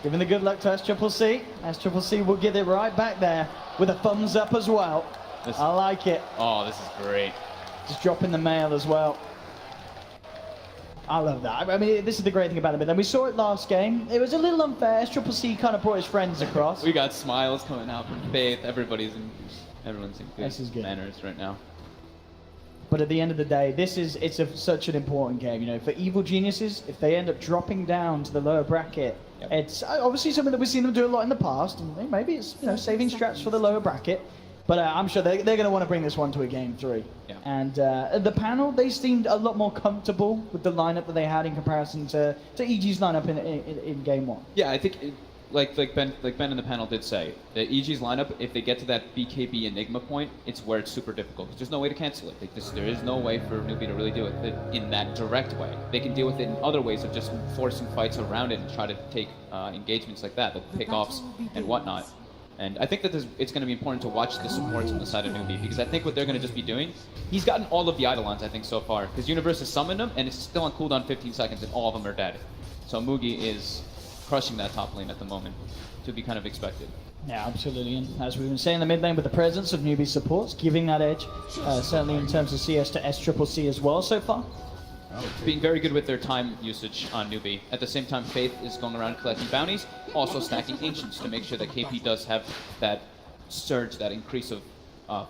giving the good luck to SCCC. SCCC will get it right back there with a thumbs up as well. I like it. Oh, this is great. Just dropping the mail as well. I love that. I mean, this is the great thing about the mid. We saw it last game. It was a little unfair. Triple C kind of brought his friends across. We got smiles coming out from Faith. Everyone's in This is good. manners right now. But at the end of the day, such an important game. You know, for Evil Geniuses, if they end up dropping down to the lower bracket, it's obviously something that we've seen them do a lot in the past, and maybe it's saving strats for the lower bracket. But I'm sure they're going to want to bring this one to a game 3. Yeah. And the panel, they seemed a lot more comfortable with the lineup that they had in comparison to EG's lineup in game 1. Yeah, I think like Ben in the panel did say, the EG's lineup, if they get to that BKB Enigma point, it's where it's super difficult. There's no way to cancel it. There is no way for Newbee to really deal with it in that direct way. They can deal with it in other ways of just forcing fights around it and try to take engagements like that, the pickoffs and whatnot. And I think that it's going to be important to watch the supports on the side of Newbee, because I think what they're going to just be doing, he's gotten all of the Eidolons, I think, so far, because Universe has summoned them, and it's still on cooldown 15 seconds, and all of them are dead. So Mugi is crushing that top lane at the moment, to be kind of expected. Yeah, absolutely. And as we've been saying, the mid lane with the presence of Newbee supports, giving that edge, certainly in terms of CS to SCCC as well so far. Being very good with their time usage on Newbee. At the same time, Faith is going around collecting bounties, also stacking Ancients to make sure that KP does have that surge, that increase of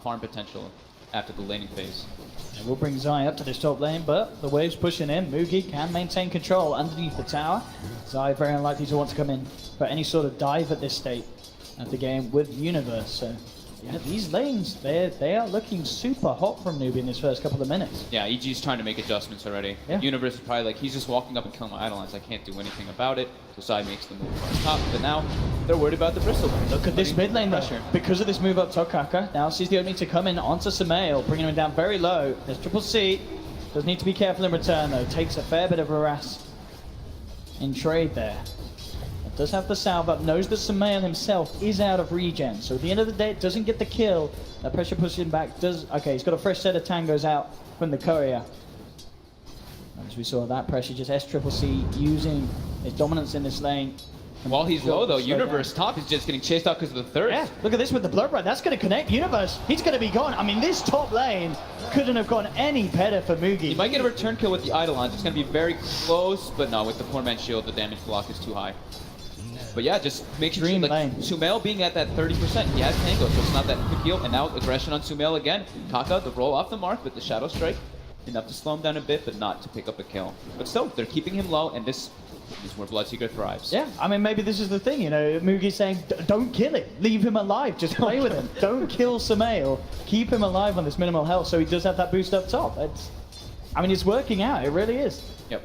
farm potential after the laning phase. And we'll bring Zai up to this top lane, but the wave's pushing in. Mugi can maintain control underneath the tower. Zai very unlikely to want to come in for any sort of dive at this state of the game with Universe. So yeah, these lanes, they are looking super hot from Newbee in this first couple of minutes. Yeah, EG's trying to make adjustments already. Yeah. Universe is probably like, he's just walking up and killing my Eidolons. I can't do anything about it. So Zai makes the move on top, but now they're worried about the Bristol. Look at this mid lane though. Because of this move up top, Kaka now sees the opening to come in onto Samael, bringing him down very low. There's Triple C. Does need to be careful in return though. Takes a fair bit of harass in trade there. Does have the salve up, knows that Samael himself is out of regen, so at the end of the day it doesn't get the kill. That pressure pushes him back. Okay, he's got a fresh set of tangos out from the courier. And as we saw, that pressure, just SCCC using his dominance in this lane. While he's low though, Universe top is just getting chased out because of the thirst. Yeah, look at this with the blood run. That's going to connect Universe. He's going to be gone. I mean, this top lane couldn't have gone any better for Mugi. He might get a return kill with the Eidolons. It's going to be very close, but no, with the poor man's shield, the damage block is too high. But yeah, just make sure, like, Sumail being at that 30%, he has Tango, so it's not that quick heal. And now aggression on Sumail again. Kaka, the roll off the mark with the Shadow Strike. Enough to slow him down a bit, but not to pick up a kill. But still, they're keeping him low, and this is where Bloodseeker thrives. Yeah, I mean, maybe this is the thing, you know, Mugi's saying, don't kill him, leave him alive, just play with him. Don't kill Sumail, keep him alive on this minimal health so he does have that boost up top. I mean, it's working out, it really is. Yep.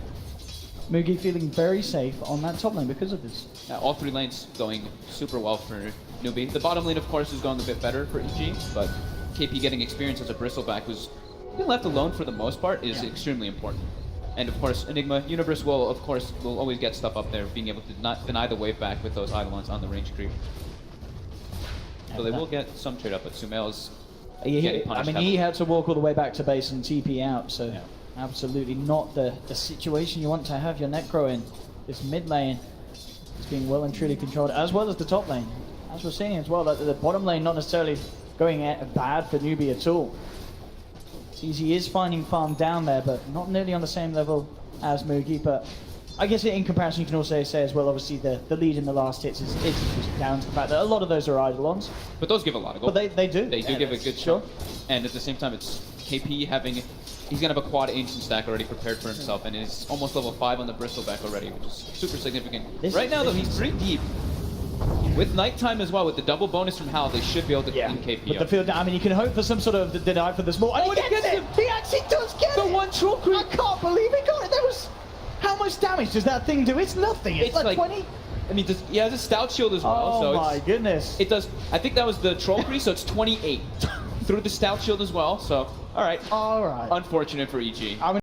Mugi feeling very safe on that top lane because of this. Yeah, all three lanes going super well for Newbee. The bottom lane, of course, is going a bit better for EG, but KP getting experience as a Bristleback who's been left alone for the most part is extremely important. And of course, Enigma, Universe will always get stuff up there, being able to not deny the wave back with those Eidolons on the range creep. So they will get some trade up, but Sumail's getting punished heavily. He had to walk all the way back to base and TP out, so absolutely not the situation you want to have your Necro in. This mid lane is being well and truly controlled, as well as the top lane. As we're seeing as well, that the bottom lane not necessarily going bad for Newbee at all. He is finding farm down there, but not nearly on the same level as Mugi. But I guess in comparison, you can also say as well, obviously the lead in the last hits is just down to the fact that a lot of those are Eidolons. But those give a lot of gold. But they do. They do give a good shot. And at the same time, it's KP having, he's going to have a quad ancient stack already prepared for himself, and is almost level 5 on the Bristleback already, which is super significant. Right now, though, he's pretty deep. With nighttime as well, with the double bonus from Hal, they should be able to clean KP But up. the field, I mean, you can hope for some sort of deny for the small. And he gets it! He actually does get it! The one troll creep! I can't believe he got it! There was... How much damage does that thing do? It's nothing. It's like 20? I mean, he has a stout shield as well, so my goodness. It does... I think that was the troll creep, so it's 28. Through the stout shield as well, so... Alright. Alright. Unfortunate for EG. I mean,